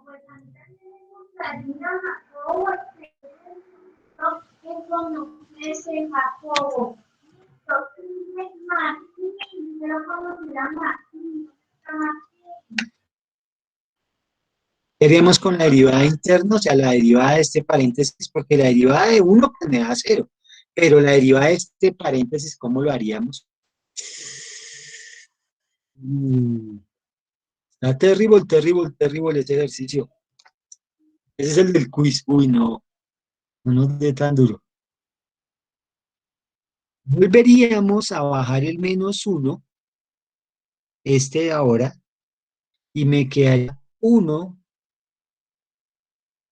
Pues a mí también me gustaría, Jacobo, que conoces Jacobo. Entonces, Martín, yo conocí a Martín.
¿Qué haríamos con la derivada interna? O sea, la derivada de este paréntesis, porque la derivada de 1 pues, me da 0. Pero la derivada de este paréntesis, ¿cómo lo haríamos? Está terrible, terrible, terrible este ejercicio. Ese es el del quiz. Uy, no. No de tan duro. Volveríamos a bajar el menos 1, este de ahora, y me quedaría 1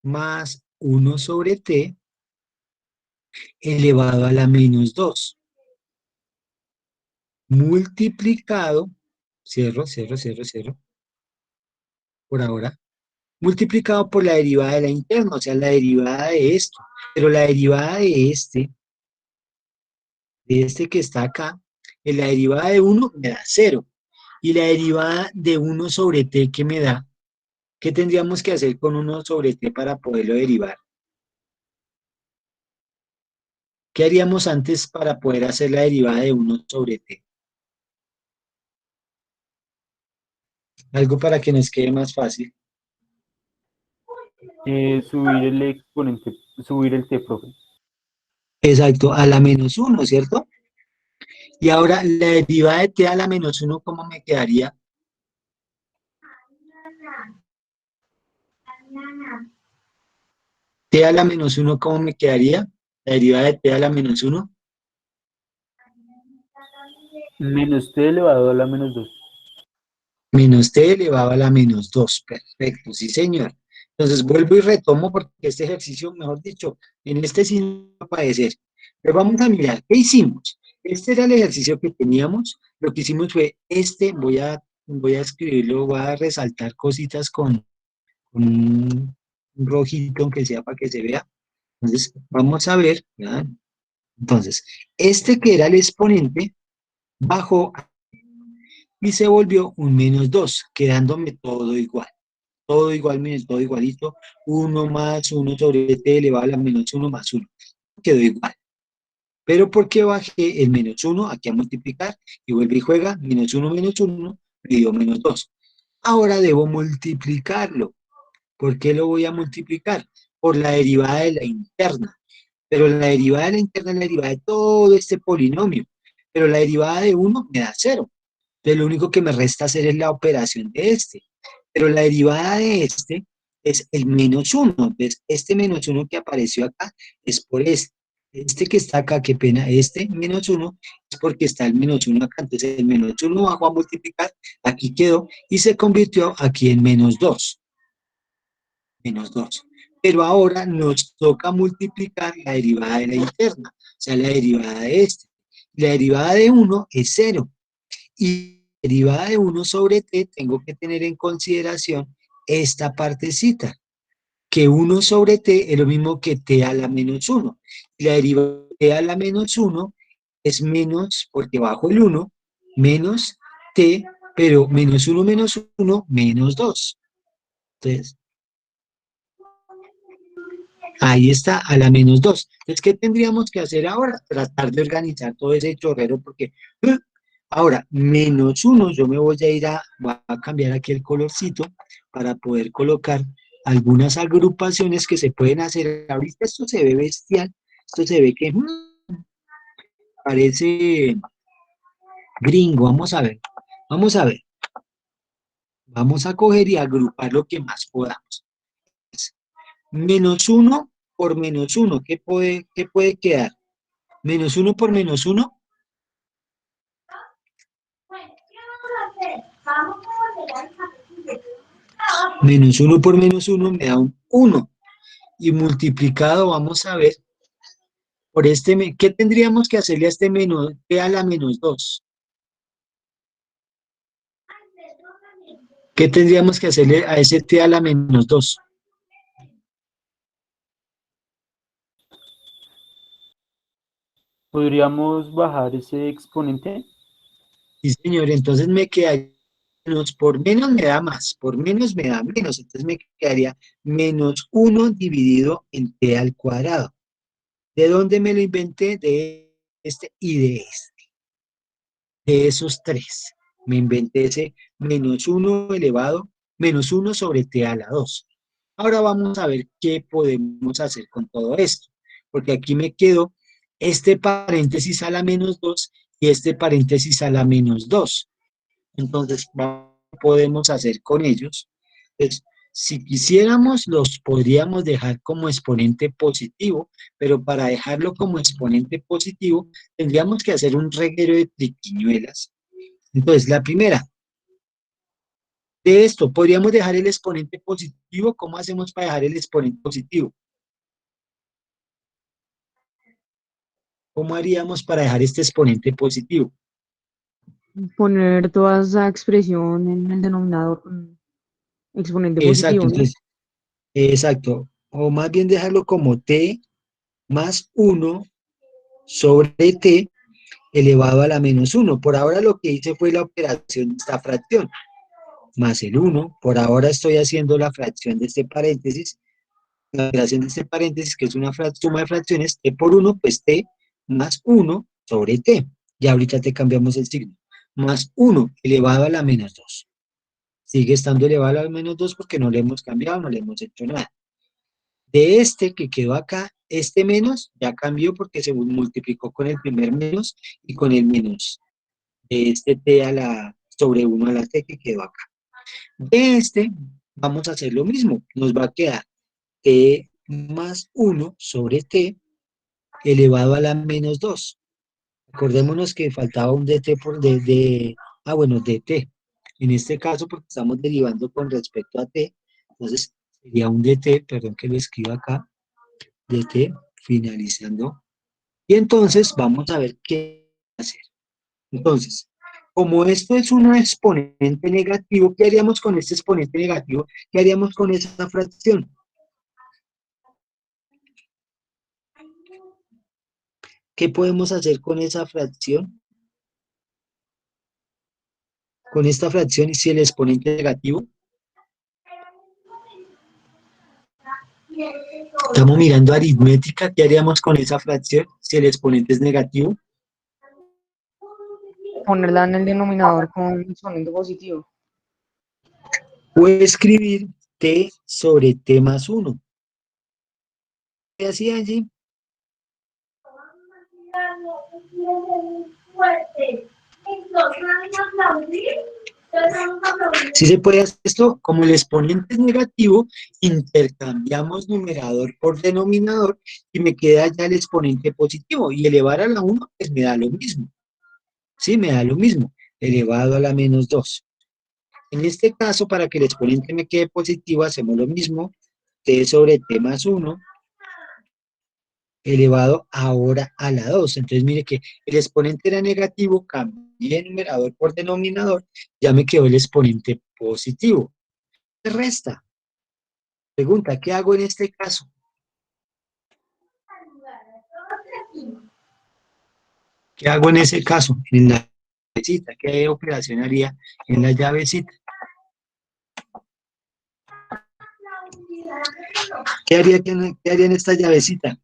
más 1 sobre t elevado a la menos 2. Multiplicado, cierro, por ahora, multiplicado por la derivada de la interna, o sea, la derivada de esto. Pero la derivada de este que está acá, la derivada de 1 me da 0. Y la derivada de 1 sobre t que me da, ¿qué tendríamos que hacer con 1 sobre t para poderlo derivar? ¿Qué haríamos antes para poder hacer la derivada de 1 sobre t? Algo para que nos quede más fácil.
Subir el exponente, subir el t, profe.
Exacto, a la menos 1, ¿cierto? Y ahora la derivada de t a la menos 1, ¿cómo me quedaría? T a la menos 1, ¿cómo me quedaría? La derivada de t a la menos 1.
Menos t elevado a la menos 2.
Menos t elevado a la menos 2. Perfecto, sí señor. Entonces vuelvo y retomo porque este ejercicio, mejor dicho, en este sí no va a aparecer. Pero vamos a mirar, ¿qué hicimos? Este era el ejercicio que teníamos. Lo que hicimos fue, voy a voy a escribirlo, voy a resaltar cositas con un rojito, aunque sea para que se vea. Entonces, vamos a ver, ¿verdad? Entonces, este que era el exponente bajó y se volvió un -2, quedándome todo igual. Todo igual, miren, todo igualito. 1 más 1 sobre t elevado a la -1 más 1. Quedó igual. Pero ¿por qué bajé el -1 aquí a multiplicar? Y vuelve y juega, -1 menos 1, me dio -2. Ahora debo multiplicarlo. ¿Por qué lo voy a multiplicar? Por la derivada de la interna. Pero la derivada de la interna es la derivada de todo este polinomio. Pero la derivada de 1 me da 0. Entonces lo único que me resta hacer es la operación de este. Pero la derivada de este es el -1. Entonces este -1 que apareció acá es por este. Este que está acá, qué pena, este -1 es porque está el -1 acá. Entonces el -1 bajó a multiplicar, aquí quedó y se convirtió aquí en -2. -2. Pero ahora nos toca multiplicar la derivada de la interna, o sea, la derivada de este. La derivada de 1 es 0. Y la derivada de 1 sobre t, tengo que tener en consideración esta partecita, que 1 sobre t es lo mismo que t a la -1. Y la derivada de t a la -1 es menos, porque bajo el 1, menos t, pero -1 menos 1, -2. Entonces, ahí está, a la -2. Entonces, ¿qué tendríamos que hacer ahora? Tratar de organizar todo ese chorrero, porque ahora, -1, yo me voy a cambiar aquí el colorcito para poder colocar algunas agrupaciones que se pueden hacer. Ahorita esto se ve bestial, esto se ve que parece gringo. Vamos a ver, vamos a ver. Vamos a coger y agrupar lo que más podamos. -1 por -1, qué puede quedar? -1 por -1, -1 por -1 me da un 1. Y multiplicado, vamos a ver, por este, ¿qué tendríamos que hacerle a este menos, t a la -2? ¿Qué tendríamos que hacerle a ese t a la -2?
¿Podríamos bajar ese exponente?
Sí, señor, entonces me quedaría menos, por menos me da más, por menos me da menos, entonces me quedaría -1 dividido en t al cuadrado. ¿De dónde me lo inventé? De este y de este. De esos tres. Me inventé ese -1 elevado, -1 sobre t a la 2. Ahora vamos a ver qué podemos hacer con todo esto. Porque aquí me quedó este paréntesis a la -2 y este paréntesis a la -2. Entonces, ¿qué podemos hacer con ellos? Entonces, si quisiéramos, los podríamos dejar como exponente positivo, pero para dejarlo como exponente positivo, tendríamos que hacer un reguero de triquiñuelas. Entonces, la primera, de esto, podríamos dejar el exponente positivo. ¿Cómo hacemos para dejar el exponente positivo? ¿Cómo haríamos para dejar este exponente positivo?
Poner toda esa expresión en el denominador con exponente
Exacto,
positivo, ¿no?
entonces, exacto. O más bien dejarlo como t más 1 sobre t elevado a la -1. Por ahora lo que hice fue la operación de esta fracción, más el 1. Por ahora estoy haciendo la fracción de este paréntesis. La operación de este paréntesis, que es una suma de fracciones, t por 1, pues t más 1 sobre t. Y ahorita te cambiamos el signo. Más 1 elevado a la -2. Sigue estando elevado a la -2 porque no le hemos cambiado, no le hemos hecho nada. De este que quedó acá, este menos ya cambió porque se multiplicó con el primer menos y con el menos de este t a la sobre 1 a la t que quedó acá. De este vamos a hacer lo mismo. Nos va a quedar t más 1 sobre t elevado a la -2. Acordémonos que faltaba un dt por bueno, dt. En este caso, porque estamos derivando con respecto a t, entonces sería un dt, perdón que lo escriba acá, dt finalizando. Y entonces vamos a ver qué hacer. Entonces, Como esto es un exponente negativo, ¿qué haríamos con este exponente negativo? ¿Qué haríamos con esa fracción? ¿Qué podemos hacer con esa fracción? Con esta fracción, si el exponente es negativo. Estamos mirando aritmética, ¿qué haríamos con esa fracción si el exponente es negativo?
Ponerla en el denominador con exponente positivo.
O escribir t sobre t más 1. ¿Qué hacía allí? Si se puede hacer esto, como el exponente es negativo, intercambiamos numerador por denominador y me queda ya el exponente positivo. Y elevar a la 1, pues me da lo mismo. Sí, me da lo mismo, elevado a la menos 2. En este caso, para que el exponente me quede positivo, hacemos lo mismo, t sobre t más 1, elevado ahora a la 2. Entonces, mire que el exponente era negativo, cambié numerador por denominador, ya me quedó el exponente positivo. ¿Qué resta? Pregunta, ¿qué hago en este caso? ¿Qué hago en ese caso? En la llavecita, ¿qué operación haría en la llavecita? ¿Qué haría en esta llavecita?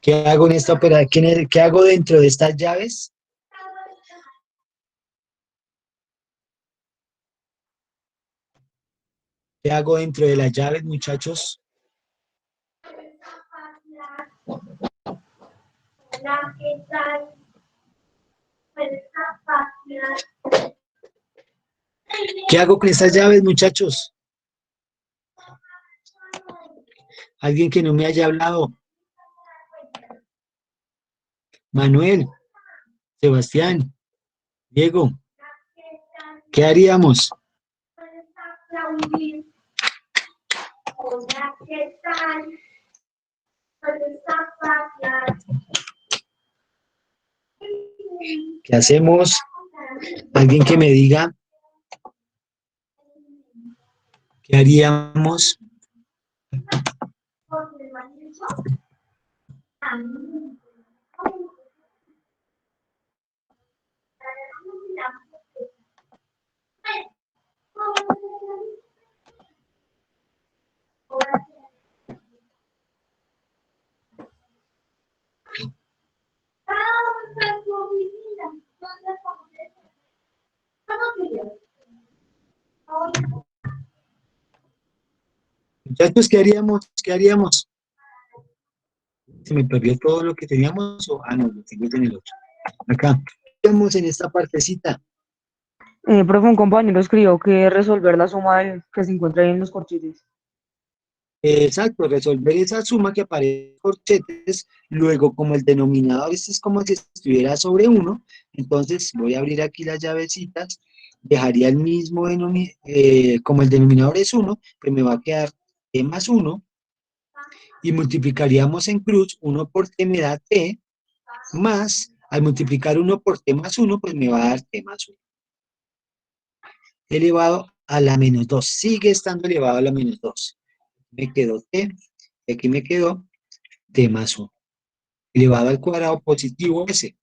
¿Qué hago en esta operación? ¿Qué hago dentro de estas llaves? ¿Qué hago dentro de las llaves, muchachos? ¿Qué hago con estas llaves, muchachos? ¿Alguien que no me haya hablado? Manuel, Sebastián, Diego, ¿qué haríamos? ¿Qué hacemos? ¿Alguien que me diga qué haríamos? Muchachos, ¿qué haríamos? ¿Qué haríamos? Se me perdió todo lo que teníamos. No, lo tengo en el otro. Acá. ¿Qué haríamos en esta partecita?
Profe, un compañero escribió que resolver la suma que se encuentra ahí en los corchetes.
Exacto, resolver esa suma que aparece en corchetes, luego como el denominador este es como si estuviera sobre 1, entonces voy a abrir aquí las llavecitas, dejaría el mismo como el denominador es 1, pues me va a quedar t más 1, y multiplicaríamos en cruz, 1 por t me da t, más, al multiplicar 1 por t más 1, pues me va a dar t más 1. Elevado a la menos 2, sigue estando elevado a la menos 2. Me quedó t, y aquí me quedó t más 1, elevado al cuadrado positivo s.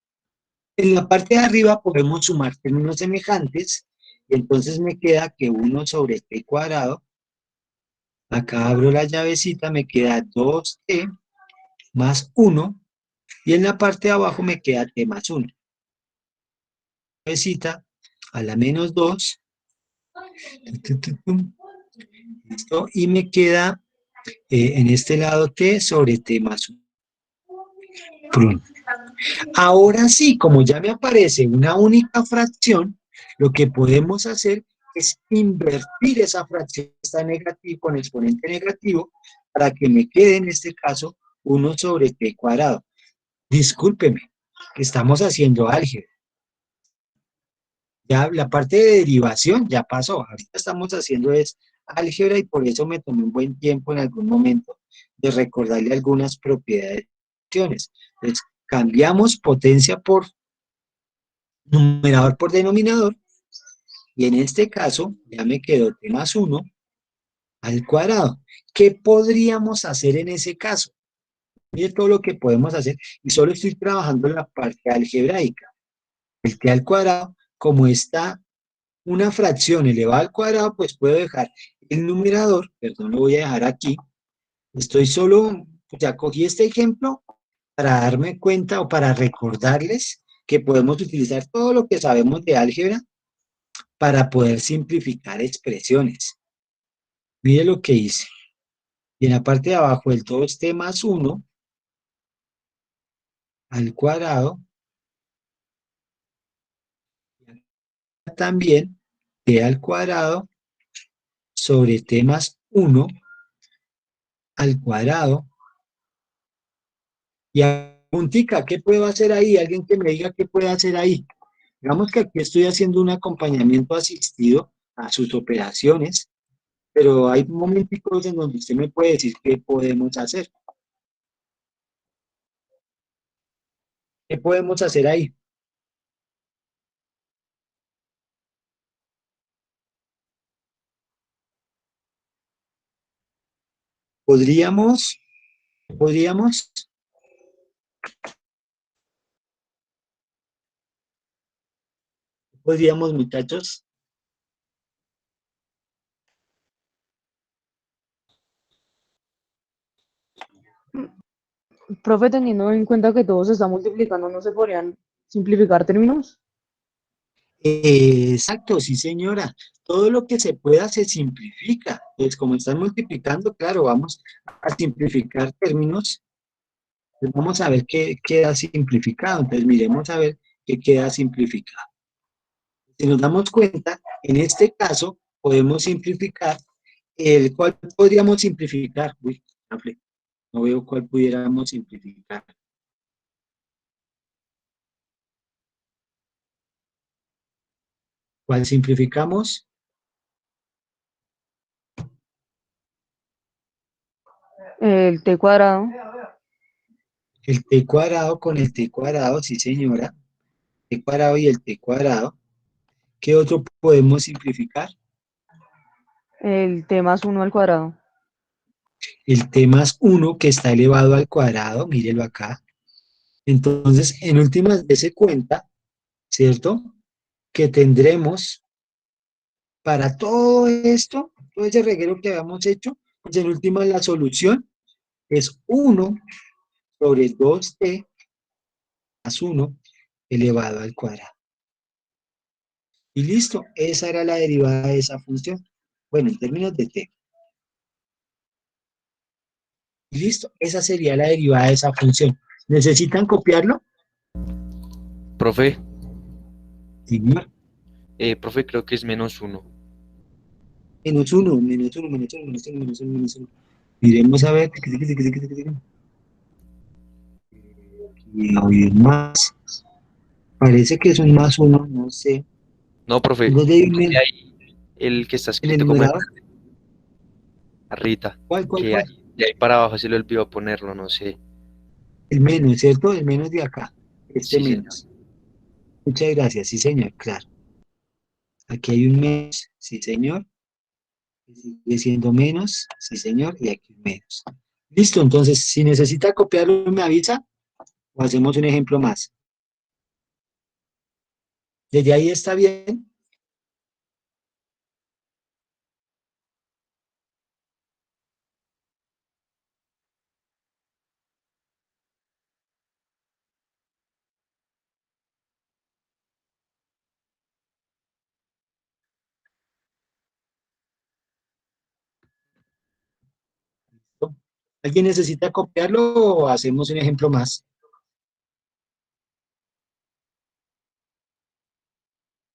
En la parte de arriba podemos sumar términos semejantes, y entonces me queda que 1 sobre t cuadrado, acá abro la llavecita, me queda 2t más 1, y en la parte de abajo me queda t más 1. Llavecita a la menos 2, listo, y me queda en este lado t sobre t más 1. Ahora sí, como ya me aparece una única fracción, lo que podemos hacer es invertir esa fracción que está negativa con exponente negativo para que me quede en este caso 1 sobre t cuadrado. Discúlpeme, que estamos haciendo álgebra. Ya la parte de derivación ya pasó, ahorita estamos haciendo es álgebra y por eso me tomé un buen tiempo en algún momento de recordarle algunas propiedades. Entonces, cambiamos potencia por numerador por denominador y en este caso ya me quedó t más 1 al cuadrado. ¿Qué podríamos hacer en ese caso? Mire todo lo que podemos hacer y solo estoy trabajando en la parte algebraica. El t al cuadrado, como está una fracción elevada al cuadrado, pues puedo dejar el numerador, perdón, lo voy a dejar aquí. Estoy solo, ya cogí este ejemplo para darme cuenta o para recordarles que podemos utilizar todo lo que sabemos de álgebra para poder simplificar expresiones. Mire lo que hice. Y en la parte de abajo el todo t más 1 al cuadrado, también t al cuadrado sobre t más 1 al cuadrado. Y a puntica, ¿qué puedo hacer ahí? Alguien que me diga qué puede hacer ahí. Digamos que aquí estoy haciendo un acompañamiento asistido a sus operaciones, pero hay momentos en donde usted me puede decir qué podemos hacer. ¿Qué podemos hacer ahí? Podríamos, podríamos, podríamos, muchachos.
Profe, teniendo en cuenta que todo se está multiplicando, ¿no se podrían simplificar términos?
Exacto, sí, señora. Todo lo que se pueda se simplifica. Pues como están multiplicando, claro, vamos a simplificar términos. Pues vamos a ver qué queda simplificado. Entonces, miremos a ver qué queda simplificado. Si nos damos cuenta, en este caso, podemos simplificar el cual podríamos simplificar. Uy, no veo cuál pudiéramos simplificar. ¿Cuál simplificamos?
El t cuadrado,
El t cuadrado con el t cuadrado, sí, señora. T cuadrado y el t cuadrado. ¿Qué otro podemos simplificar?
el t más 1 al cuadrado.
El t más 1 que está elevado al cuadrado, mírelo acá. Entonces, en últimas, dése cuenta, ¿cierto? Que tendremos para todo esto, todo ese reguero que habíamos hecho, pues en últimas la solución es 1 sobre 2t más 1 elevado al cuadrado. Y listo, esa era la derivada de esa función. Bueno, en términos de t. Y listo, esa sería la derivada de esa función. ¿Necesitan copiarlo?
Profe,
Sí.
profe, creo que es -1.
Menos 1, menos 1, menos 1, menos 1, menos 1, menos 1. Miremos a ver. Y más. Parece que es un más 1, no sé.
No, profe,
¿Dónde hay un
mire ahí el que está
en el
escrito como
numerador?
arrita,
¿Cuál, cuál,
que
cuál?
hay, de ahí para abajo se le olvidó ponerlo, no sé.
El menos, ¿cierto? El menos de acá. Este
Sí, señor.
menos. Muchas gracias, sí, señor, claro. Aquí hay un menos, sí, señor. Sigue siendo menos, sí, señor, y aquí un menos. Listo, entonces, si necesita copiarlo, me avisa o hacemos un ejemplo más. Desde ahí está bien. ¿Alguien necesita copiarlo o hacemos un ejemplo más?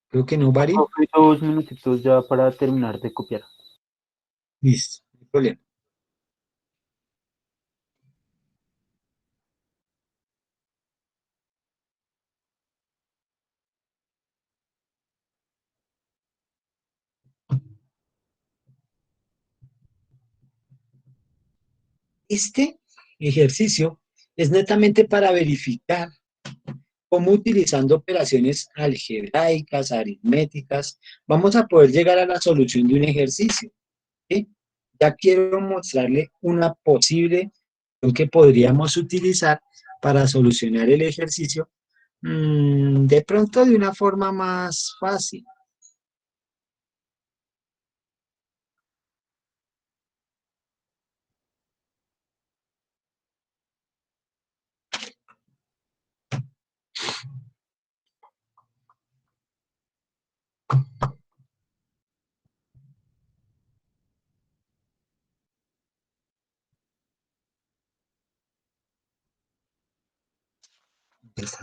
Creo que no, Bari.
Profe, 2 minutitos ya para terminar de copiar.
Listo, no hay problema. Este ejercicio es netamente para verificar cómo utilizando operaciones algebraicas, aritméticas, vamos a poder llegar a la solución de un ejercicio. ¿Sí? Ya quiero mostrarle una posible que podríamos utilizar para solucionar el ejercicio, de pronto de una forma más fácil.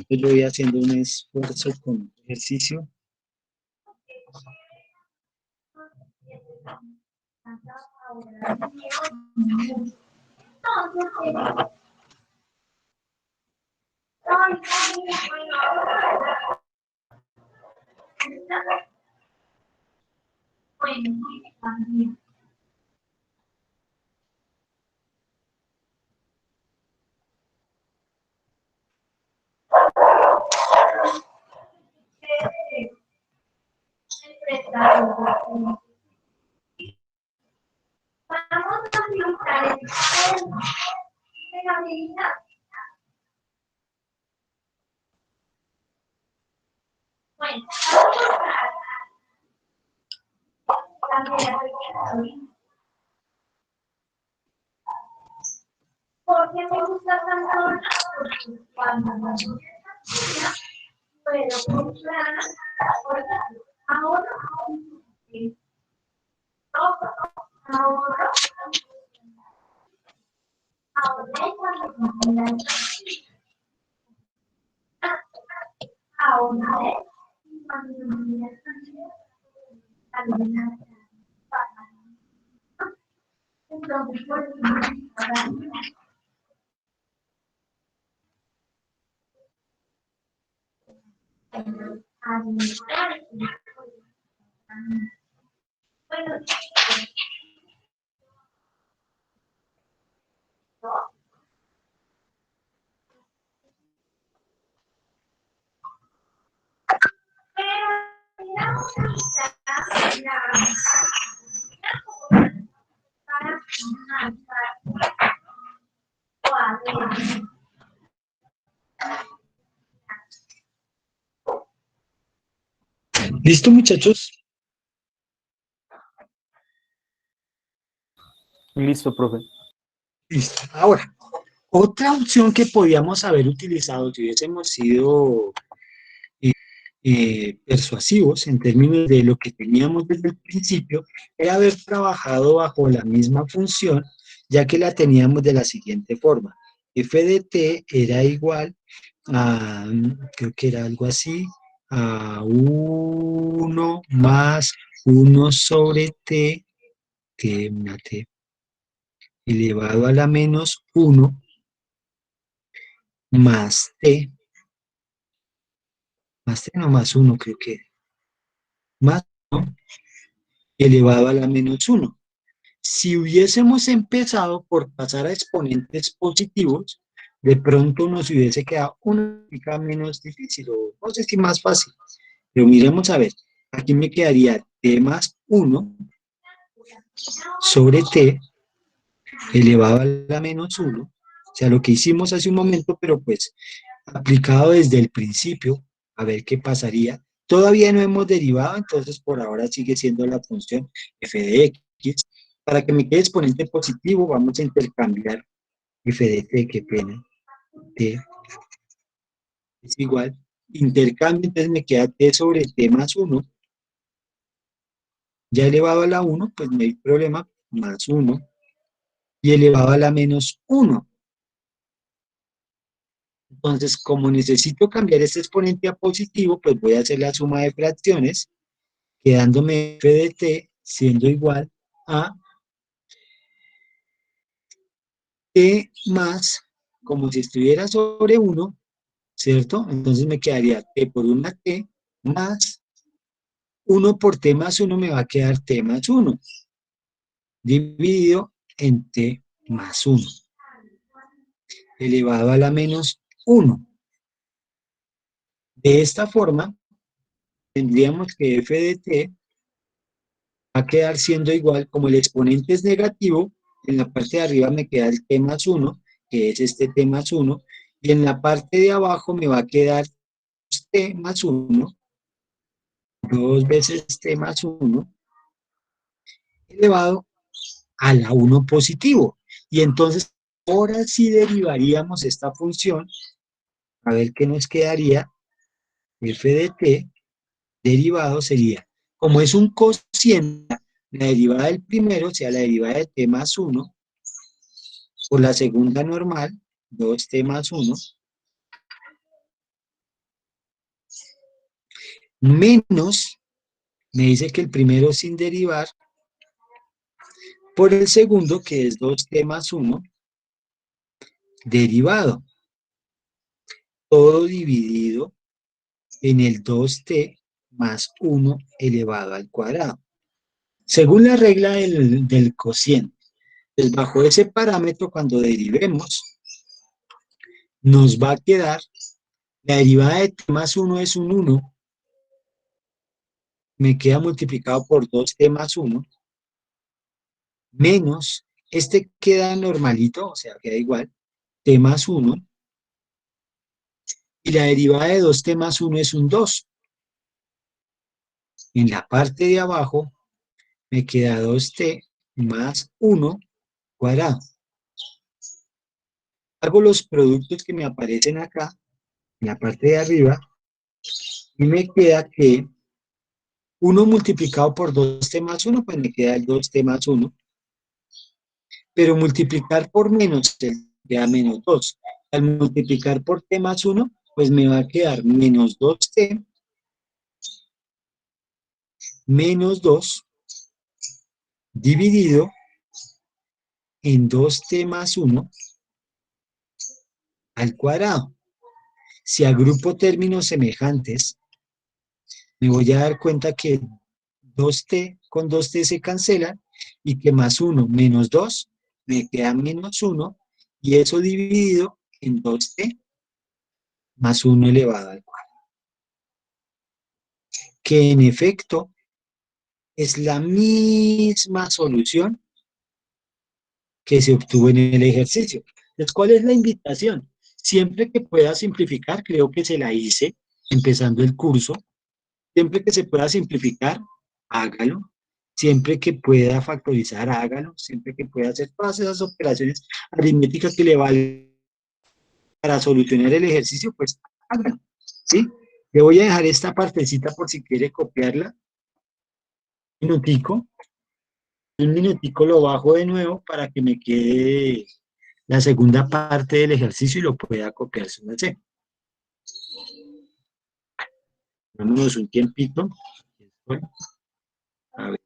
Yo voy haciendo un esfuerzo con ejercicio.
Vamos a utilizar pegabilidad. Bueno, ¿por qué me gusta tanto? Porque cuando me gusta, puedo comprar ahora,
¿Listo, muchachos?
Listo, profe.
Listo. Ahora, otra opción que podíamos haber utilizado si hubiésemos sido persuasivos en términos de lo que teníamos desde el principio, era haber trabajado bajo la misma función, ya que la teníamos de la siguiente forma. F de t era igual a, creo que era algo así, a 1 más 1 sobre t, que una t, elevado a la menos 1, más t, no más 1 creo que, más 1 elevado a la menos 1. Si hubiésemos empezado por pasar a exponentes positivos, de pronto nos hubiese quedado una gráfica menos difícil, o no sé si más fácil. Pero miremos a ver, aquí me quedaría t más 1 sobre t elevado a la menos 1, o sea, lo que hicimos hace un momento, pero pues aplicado desde el principio, a ver qué pasaría. Todavía no hemos derivado, entonces por ahora sigue siendo la función f de x. Para que me quede exponente positivo, vamos a intercambiar f de t, qué pena, t es igual, intercambio, entonces me queda t sobre t más 1, ya elevado a la 1, pues no hay problema, más 1, y elevado a la menos 1. Entonces, como necesito cambiar este exponente a positivo, pues voy a hacer la suma de fracciones, quedándome f de t siendo igual a t más, como si estuviera sobre 1, ¿cierto? Entonces me quedaría t por una t más 1 por t más 1 me va a quedar t más 1, dividido en t más 1. elevado a la menos 1. De esta forma, tendríamos que f de t va a quedar siendo igual, como el exponente es negativo, en la parte de arriba me queda el t más 1, que es este t más 1, y en la parte de abajo me va a quedar t más 1, 2 veces t más 1, elevado a la 1 positivo. Y entonces, ahora sí derivaríamos esta función, a ver qué nos quedaría, f de t derivado sería, como es un cociente, la derivada del primero, o sea, la derivada de t más 1, por la segunda normal, 2t más 1, menos, me dice que el primero sin derivar, por el segundo, que es 2t más 1, derivado, todo dividido en el 2t más 1 elevado al cuadrado. Según la regla del cociente, pues bajo ese parámetro, cuando derivemos, nos va a quedar, la derivada de t más 1 es un 1, me queda multiplicado por 2t más 1, menos, este queda normalito, o sea, queda igual, t más 1, y la derivada de 2t más 1 es un 2. En la parte de abajo me queda 2t más 1 cuadrado. Hago los productos que me aparecen acá, en la parte de arriba, y me queda que 1 multiplicado por 2t más 1, pues me queda el 2t más 1, pero multiplicar por menos, queda menos 2. Al multiplicar por t más 1, pues me va a quedar menos 2t menos 2 dividido en 2t más 1 al cuadrado. Si agrupo términos semejantes, me voy a dar cuenta que 2t con 2t se cancelan y que más 1 menos 2 me queda menos 1 y eso dividido en 2t más 1 elevado al cuadrado. Que en efecto es la misma solución que se obtuvo en el ejercicio. Entonces, ¿cuál es la invitación? Siempre que pueda simplificar, creo que se la hice empezando el curso, siempre que se pueda simplificar, hágalo. Siempre que pueda factorizar, hágalo. Siempre que pueda hacer todas esas operaciones aritméticas que le valen para solucionar el ejercicio, pues hágalo. ¿Sí? Le voy a dejar esta partecita por si quiere copiarla. Un minutico. Un minutico lo bajo de nuevo para que me quede la segunda parte del ejercicio y lo pueda copiar. Vámonos un tiempito. A ver.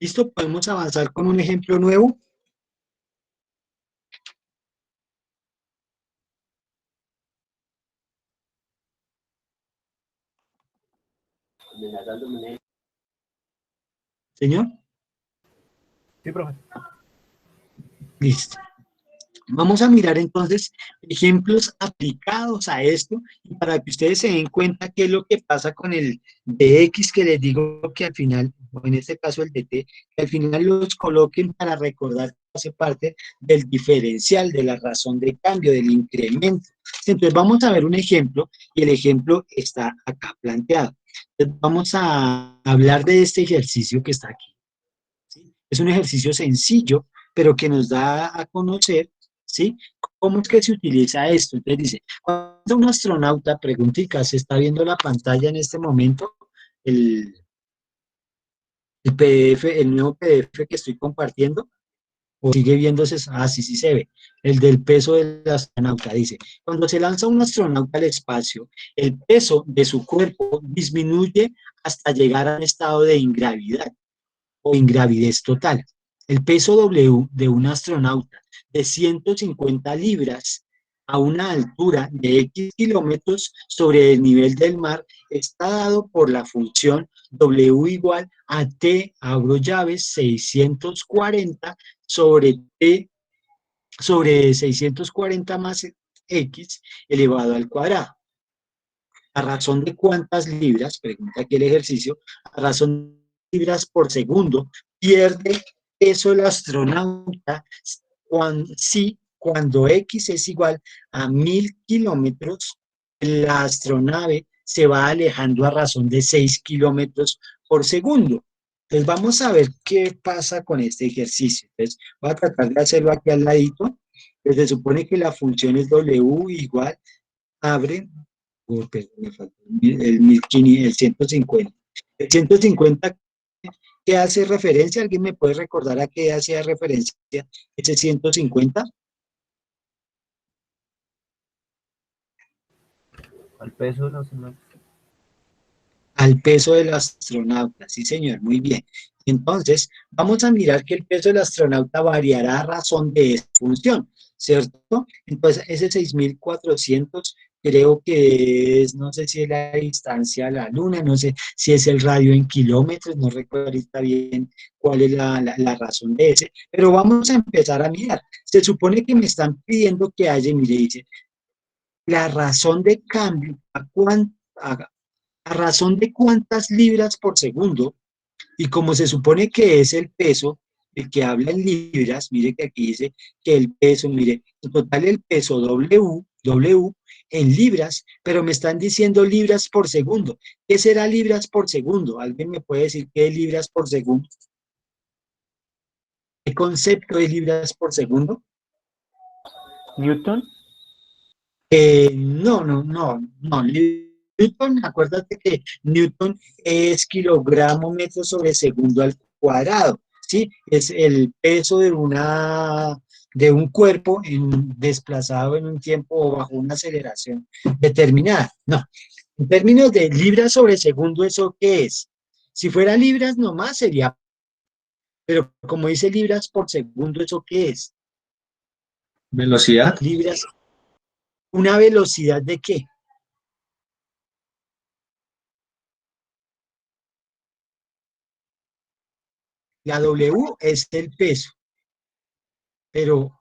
¿Listo? ¿Podemos avanzar con un ejemplo nuevo? Señor,
Sí, profe.
listo. Vamos a mirar entonces ejemplos aplicados a esto y para que ustedes se den cuenta qué es lo que pasa con el dx que les digo que al final, o en este caso el dt, que al final los coloquen para recordar que hace parte del diferencial, de la razón de cambio, del incremento. Entonces vamos a ver un ejemplo y el ejemplo está acá planteado. Entonces, vamos a hablar de este ejercicio que está aquí. ¿Sí? Es un ejercicio sencillo, pero que nos da a conocer, ¿sí? ¿Cómo es que se utiliza esto? Entonces dice, cuando un astronauta, preguntica, se está viendo la pantalla en este momento, el, el PDF, el nuevo PDF que estoy compartiendo, o sigue viéndose, ah, sí, sí se ve, el del peso del astronauta, dice, cuando se lanza un astronauta al espacio, el peso de su cuerpo disminuye hasta llegar a un estado de ingravidad o ingravidez total. El peso W de un astronauta de 150 libras a una altura de X kilómetros sobre el nivel del mar está dado por la función W igual a T, abro llaves, 640 sobre T sobre 640 más X elevado al cuadrado. ¿A razón de cuántas libras? Pregunta aquí el ejercicio. ¿A razón de libras por segundo pierde peso el astronauta cuando X es igual a 1000 kilómetros? La astronave se va alejando a razón de 6 kilómetros por segundo. Entonces vamos a ver qué pasa con este ejercicio. Entonces voy a tratar de hacerlo aquí al ladito. Entonces, se supone que la función es W igual, abre, perdón, me faltó el 1500, el 150. El 150, ¿qué hace referencia? ¿Alguien me puede recordar a qué hacía referencia ese 150?
Al peso de los astronautas.
Al peso del astronauta, sí señor, muy bien. Entonces, vamos a mirar que el peso del astronauta variará a razón de esa función, ¿cierto? Entonces, ese 6400 creo que es, no sé si es la distancia a la Luna, no sé si es el radio en kilómetros, no recuerdo ahorita bien cuál es la razón de ese, pero vamos a empezar a mirar. Se supone que me están pidiendo que haya, mire, dice, la razón de cambio, a razón de cuántas libras por segundo, y como se supone que es el peso, el que habla en libras, mire que aquí dice que el peso, mire, en total el peso W en libras, pero me están diciendo libras por segundo. ¿Qué será libras por segundo? ¿Alguien me puede decir qué es libras por segundo? ¿Qué concepto es libras por segundo?
Newton.
No. Newton, acuérdate que Newton es kilogramo metro sobre segundo al cuadrado, ¿sí? Es el peso de un cuerpo desplazado en un tiempo o bajo una aceleración determinada. No, en términos de libras sobre segundo, ¿eso qué es? Si fuera libras nomás sería, pero como dice libras por segundo, ¿eso qué es?
Velocidad.
Libras, ¿una velocidad de qué? La W es el peso, pero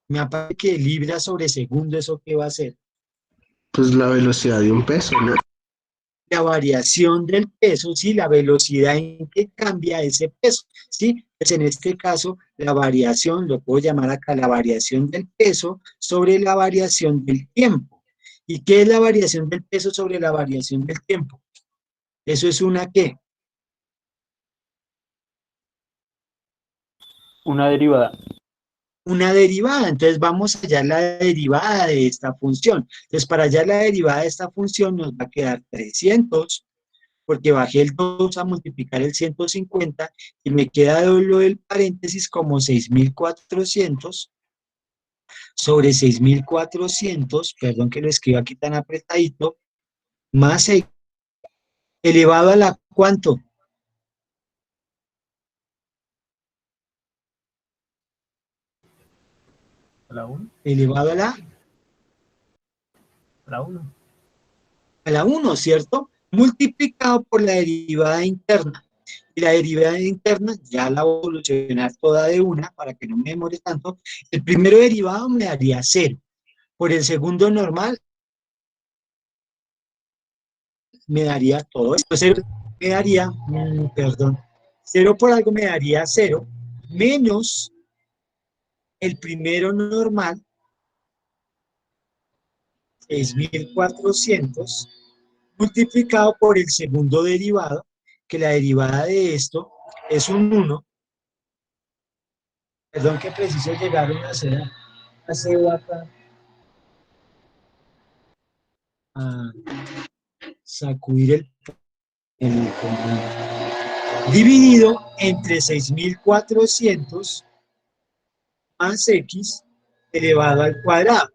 me aparece que libras sobre segundo, ¿eso qué va a ser?
Pues la velocidad de un peso, ¿no?
La variación del peso, ¿sí? La velocidad en que cambia ese peso, ¿sí? Pues en este caso, la variación, lo puedo llamar acá la variación del peso sobre la variación del tiempo. ¿Y qué es la variación del peso sobre la variación del tiempo? Eso es una ¿qué?
Una derivada.
Una derivada. Entonces vamos a hallar la derivada de esta función. Entonces para hallar la derivada de esta función nos va a quedar 300, porque bajé el 2 a multiplicar el 150 y me queda lo del paréntesis como 6400 sobre 6400, perdón que lo escribo aquí tan apretadito, más 6 elevado a la ¿cuánto?
A la 1.
elevado a la 1, ¿cierto? Multiplicado por la derivada interna. Y la derivada interna ya la voy a solucionar toda de una para que no me demore tanto. El primero derivado me daría 0. Por el segundo normal me daría todo esto. 0 me daría, perdón, 0 por algo me daría 0, menos el primero normal, 6.400, multiplicado por el segundo derivado, que la derivada de esto es un 1. Perdón que preciso llegar a hacer acá a sacudir el dividido entre 6.400 más x elevado al cuadrado.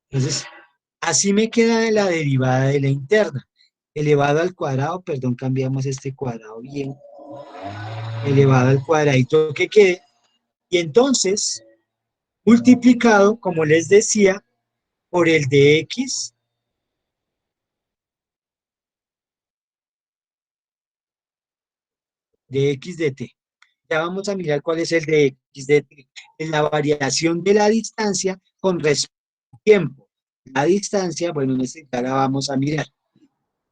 Entonces, así me queda de la derivada de la interna. Elevado al cuadrado, perdón, cambiamos este cuadrado bien. Elevado al cuadradito que quede. Y entonces, multiplicado, como les decía, por el de x de t. Ya vamos a mirar cuál es el de x de t. Es la variación de la distancia con respecto al tiempo. La distancia, bueno, en este ya la vamos a mirar.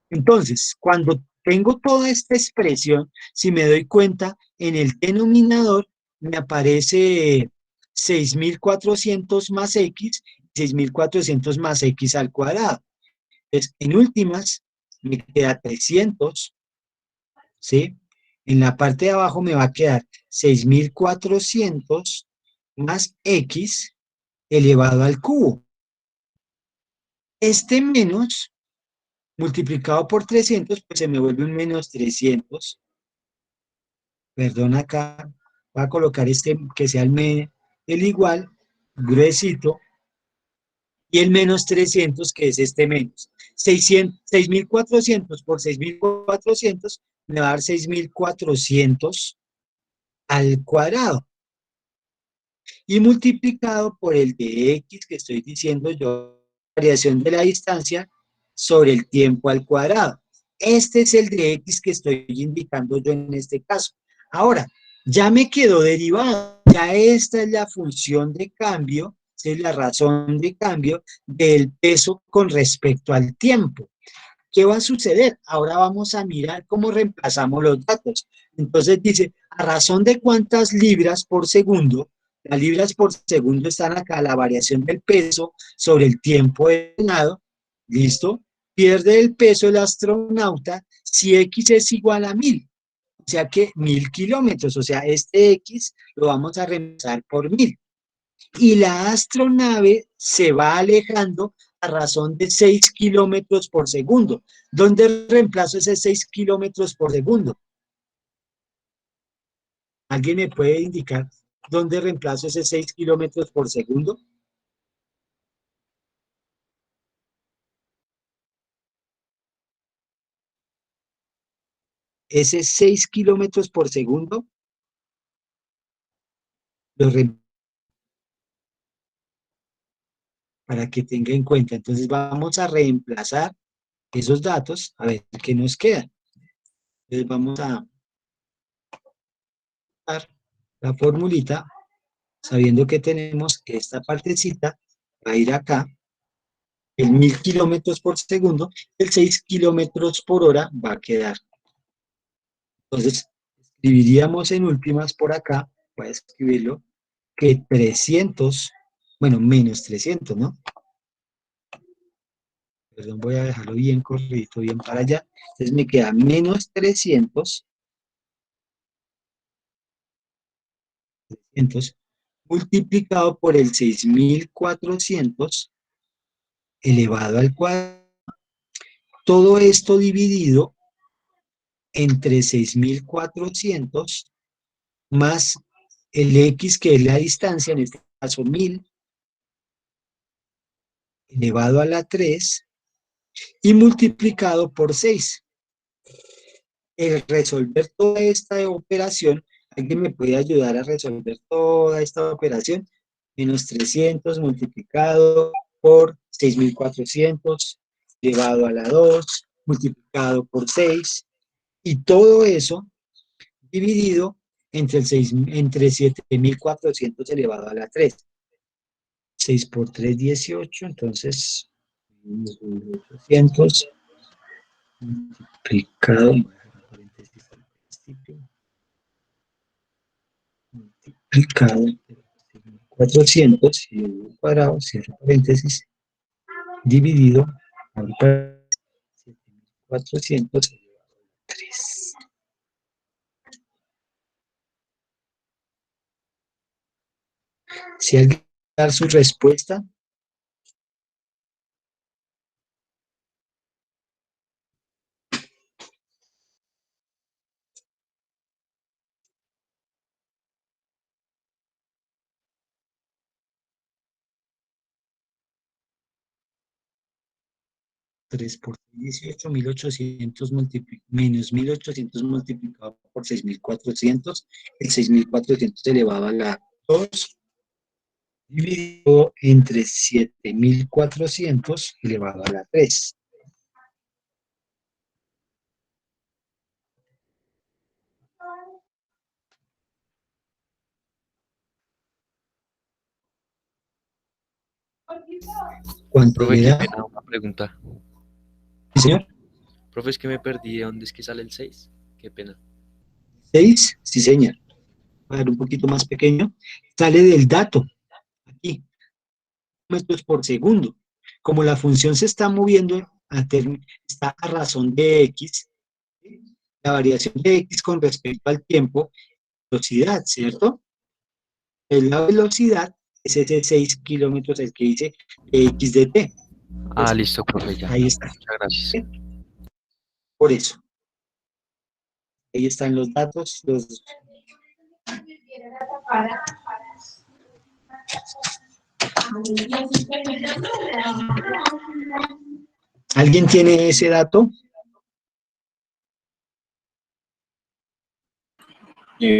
Entonces, cuando tengo toda esta expresión, si me doy cuenta, en el denominador me aparece 6.400 más x, 6.400 más x al cuadrado. Entonces, en últimas, me queda 300, ¿sí? En la parte de abajo me va a quedar 6.400 más x elevado al cubo. Este menos multiplicado por 300, pues se me vuelve un menos 300. Perdón, acá voy a colocar este que sea el igual, gruesito, y el menos 300, que es este menos. 6.400 por 6.400 me va a dar 6.400 al cuadrado. Y multiplicado por el de x que estoy diciendo yo, variación de la distancia sobre el tiempo al cuadrado. Este es el de x que estoy indicando yo en este caso. Ahora, ya me quedó derivado. Ya esta es la función de cambio, es la razón de cambio del peso con respecto al tiempo. ¿Qué va a suceder? Ahora vamos a mirar cómo reemplazamos los datos. Entonces dice, a razón de cuántas libras por segundo, las libras por segundo están acá, la variación del peso sobre el tiempo de nado, ¿listo? Pierde el peso el astronauta si x es igual a 1.000, o sea que 1.000 kilómetros, o sea, este x lo vamos a reemplazar por 1.000. Y la astronave se va alejando a razón de 6 kilómetros por segundo. ¿Dónde reemplazo ese 6 kilómetros por segundo? ¿Alguien me puede indicar dónde reemplazo ese 6 kilómetros por segundo? Ese 6 kilómetros por segundo lo para que tenga en cuenta. Entonces vamos a reemplazar esos datos, a ver qué nos queda. Entonces vamos a dar la formulita, sabiendo que tenemos esta partecita, va a ir acá, el 1.000 kilómetros por segundo, el 6 kilómetros por hora va a quedar. Entonces, escribiríamos en últimas por acá, voy a escribirlo, que 300, bueno, menos 300, ¿no? Perdón, voy a dejarlo bien corridito, bien para allá. Entonces me queda menos 300 multiplicado por el 6.400 elevado al cuadrado. Todo esto dividido entre 6.400 más el x, que es la distancia, en este caso 1.000, elevado a la 3, y multiplicado por 6. El resolver toda esta operación, ¿alguien me puede ayudar a resolver toda esta operación? menos 300 multiplicado por 6.400 elevado a la 2 multiplicado por 6 y todo eso dividido entre 7.400 elevado a la 3. 6 por 3, 18, entonces 800 multiplicado, voy a dejar un paréntesis al principio, multiplicado 400 y el cuadrado, cierro paréntesis, dividido por 7.400 elevado a la 3. Si alguien da su respuesta, tres por 18, 1.800 menos 1.800 multiplicado por 6.400, el 6.400 elevado a la 2, dividido entre 7.400 elevado a la 3. ¿Cuánto
Profe,
le
qué
da?
pena, una pregunta.
¿Sí, señor?
Profe, es que me perdí. ¿De dónde es que sale el 6? Qué pena.
6, sí, señor. Para ver un poquito más pequeño, sale del dato, aquí, metros por segundo. Como la función se está moviendo, está a razón de x, ¿sí? La variación de x con respecto al tiempo, velocidad, ¿cierto? Es la velocidad, es ese 6 kilómetros el que dice x de t.
Ah,
Pues,
listo, profe, ya.
ahí está,
Muchas gracias.
por eso. Ahí están los datos, ¿Alguien tiene ese dato?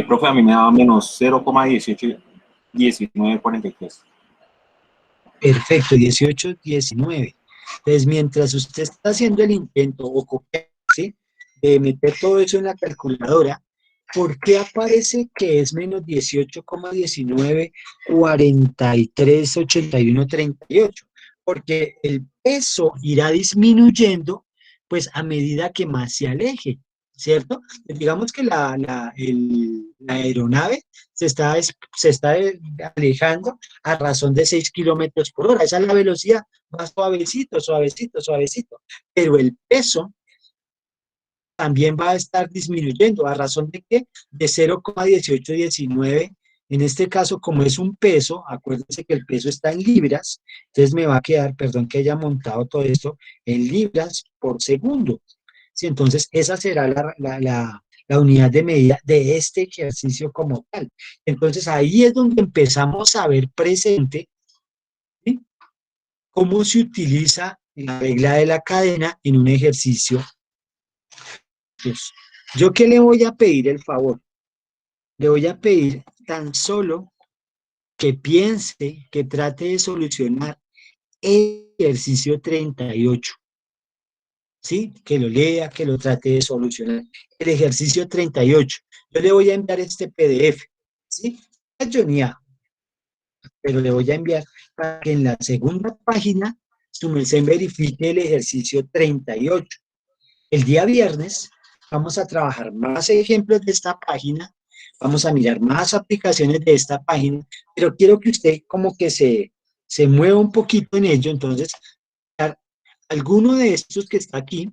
Profe, a mí me daba menos 0,181943.
Perfecto, 18, 19. Entonces, mientras usted está haciendo el intento o copiar, ¿sí? De meter todo eso en la calculadora, ¿por qué aparece que es menos 18,19, 43, 81, 38? Porque el peso irá disminuyendo, pues, a medida que más se aleje, ¿cierto? Digamos que la aeronave se está alejando a razón de 6 kilómetros por hora. Esa es la velocidad, más suavecito, suavecito, suavecito. Pero el peso también va a estar disminuyendo. ¿A razón de qué? De 0,1819. En este caso, como es un peso, acuérdense que el peso está en libras, entonces me va a quedar, perdón que haya montado todo esto, en libras por segundo. Sí, entonces, esa será la unidad de medida de este ejercicio como tal. Entonces, ahí es donde empezamos a ver presente, ¿sí? Cómo se utiliza la regla de la cadena en un ejercicio. Pues, ¿yo qué le voy a pedir el favor? Le voy a pedir tan solo que piense, que trate de solucionar el ejercicio 38, ¿sí? Que lo lea, que lo trate de solucionar. El ejercicio 38. Yo le voy a enviar este PDF, ¿sí? Yo ni a, pero le voy a enviar para que en la segunda página su merced verifique el ejercicio 38. El día viernes vamos a trabajar más ejemplos de esta página, vamos a mirar más aplicaciones de esta página, pero quiero que usted como que se mueva un poquito en ello, entonces, alguno de estos que está aquí,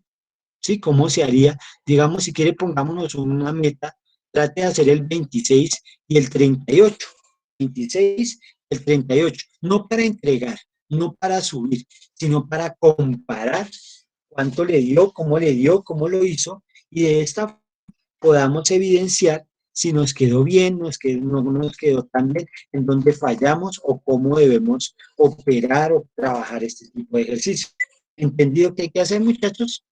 ¿sí? ¿Cómo se haría? Digamos, si quiere, pongámonos una meta, trate de hacer el 26 y el 38. 26 y el 38. No para entregar, no para subir, sino para comparar cuánto le dio, cómo lo hizo, y de esta podamos evidenciar si nos quedó bien, no nos quedó tan bien, en dónde fallamos o cómo debemos operar o trabajar este tipo de ejercicio. ¿Entendido qué hay que hacer, muchachos?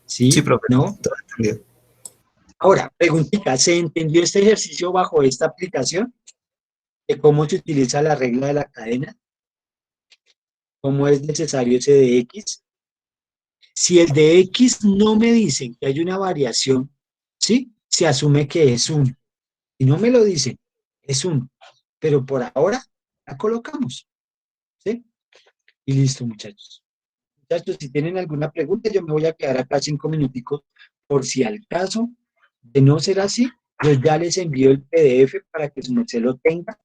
Sí,
¿Sí?
profe.
¿No?
Todo entendido.
Ahora, preguntita, ¿se entendió este ejercicio bajo esta aplicación? De cómo se utiliza la regla de la cadena, cómo es necesario ese de X. Si el de X no me dicen que hay una variación, ¿sí? Se asume que es 1. Si no me lo dicen, es 1. Pero por ahora la colocamos, ¿sí? Y listo, muchachos. Muchachos, si tienen alguna pregunta, yo me voy a quedar acá 5 minuticos por si al caso de no ser así, yo ya les envío el PDF para que su merced lo tenga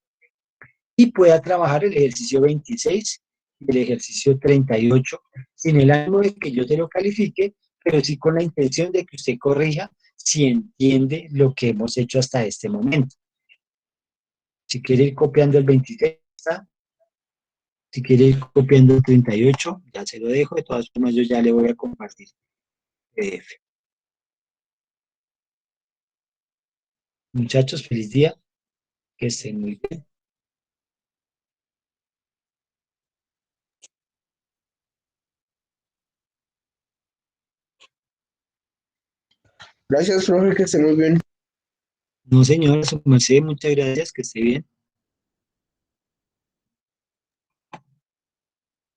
y pueda trabajar el ejercicio 26 y el ejercicio 38 sin el ánimo de que yo te lo califique, pero sí con la intención de que usted corrija si entiende lo que hemos hecho hasta este momento. Si quiere ir copiando el 26, ¿está? Si quiere ir copiando el 38, ya se lo dejo. De todas formas, yo ya le voy a compartir el PDF. Muchachos, feliz día. Que estén muy bien.
Gracias, profe, que esté muy bien.
No, señora, su merced, muchas gracias. Que esté bien.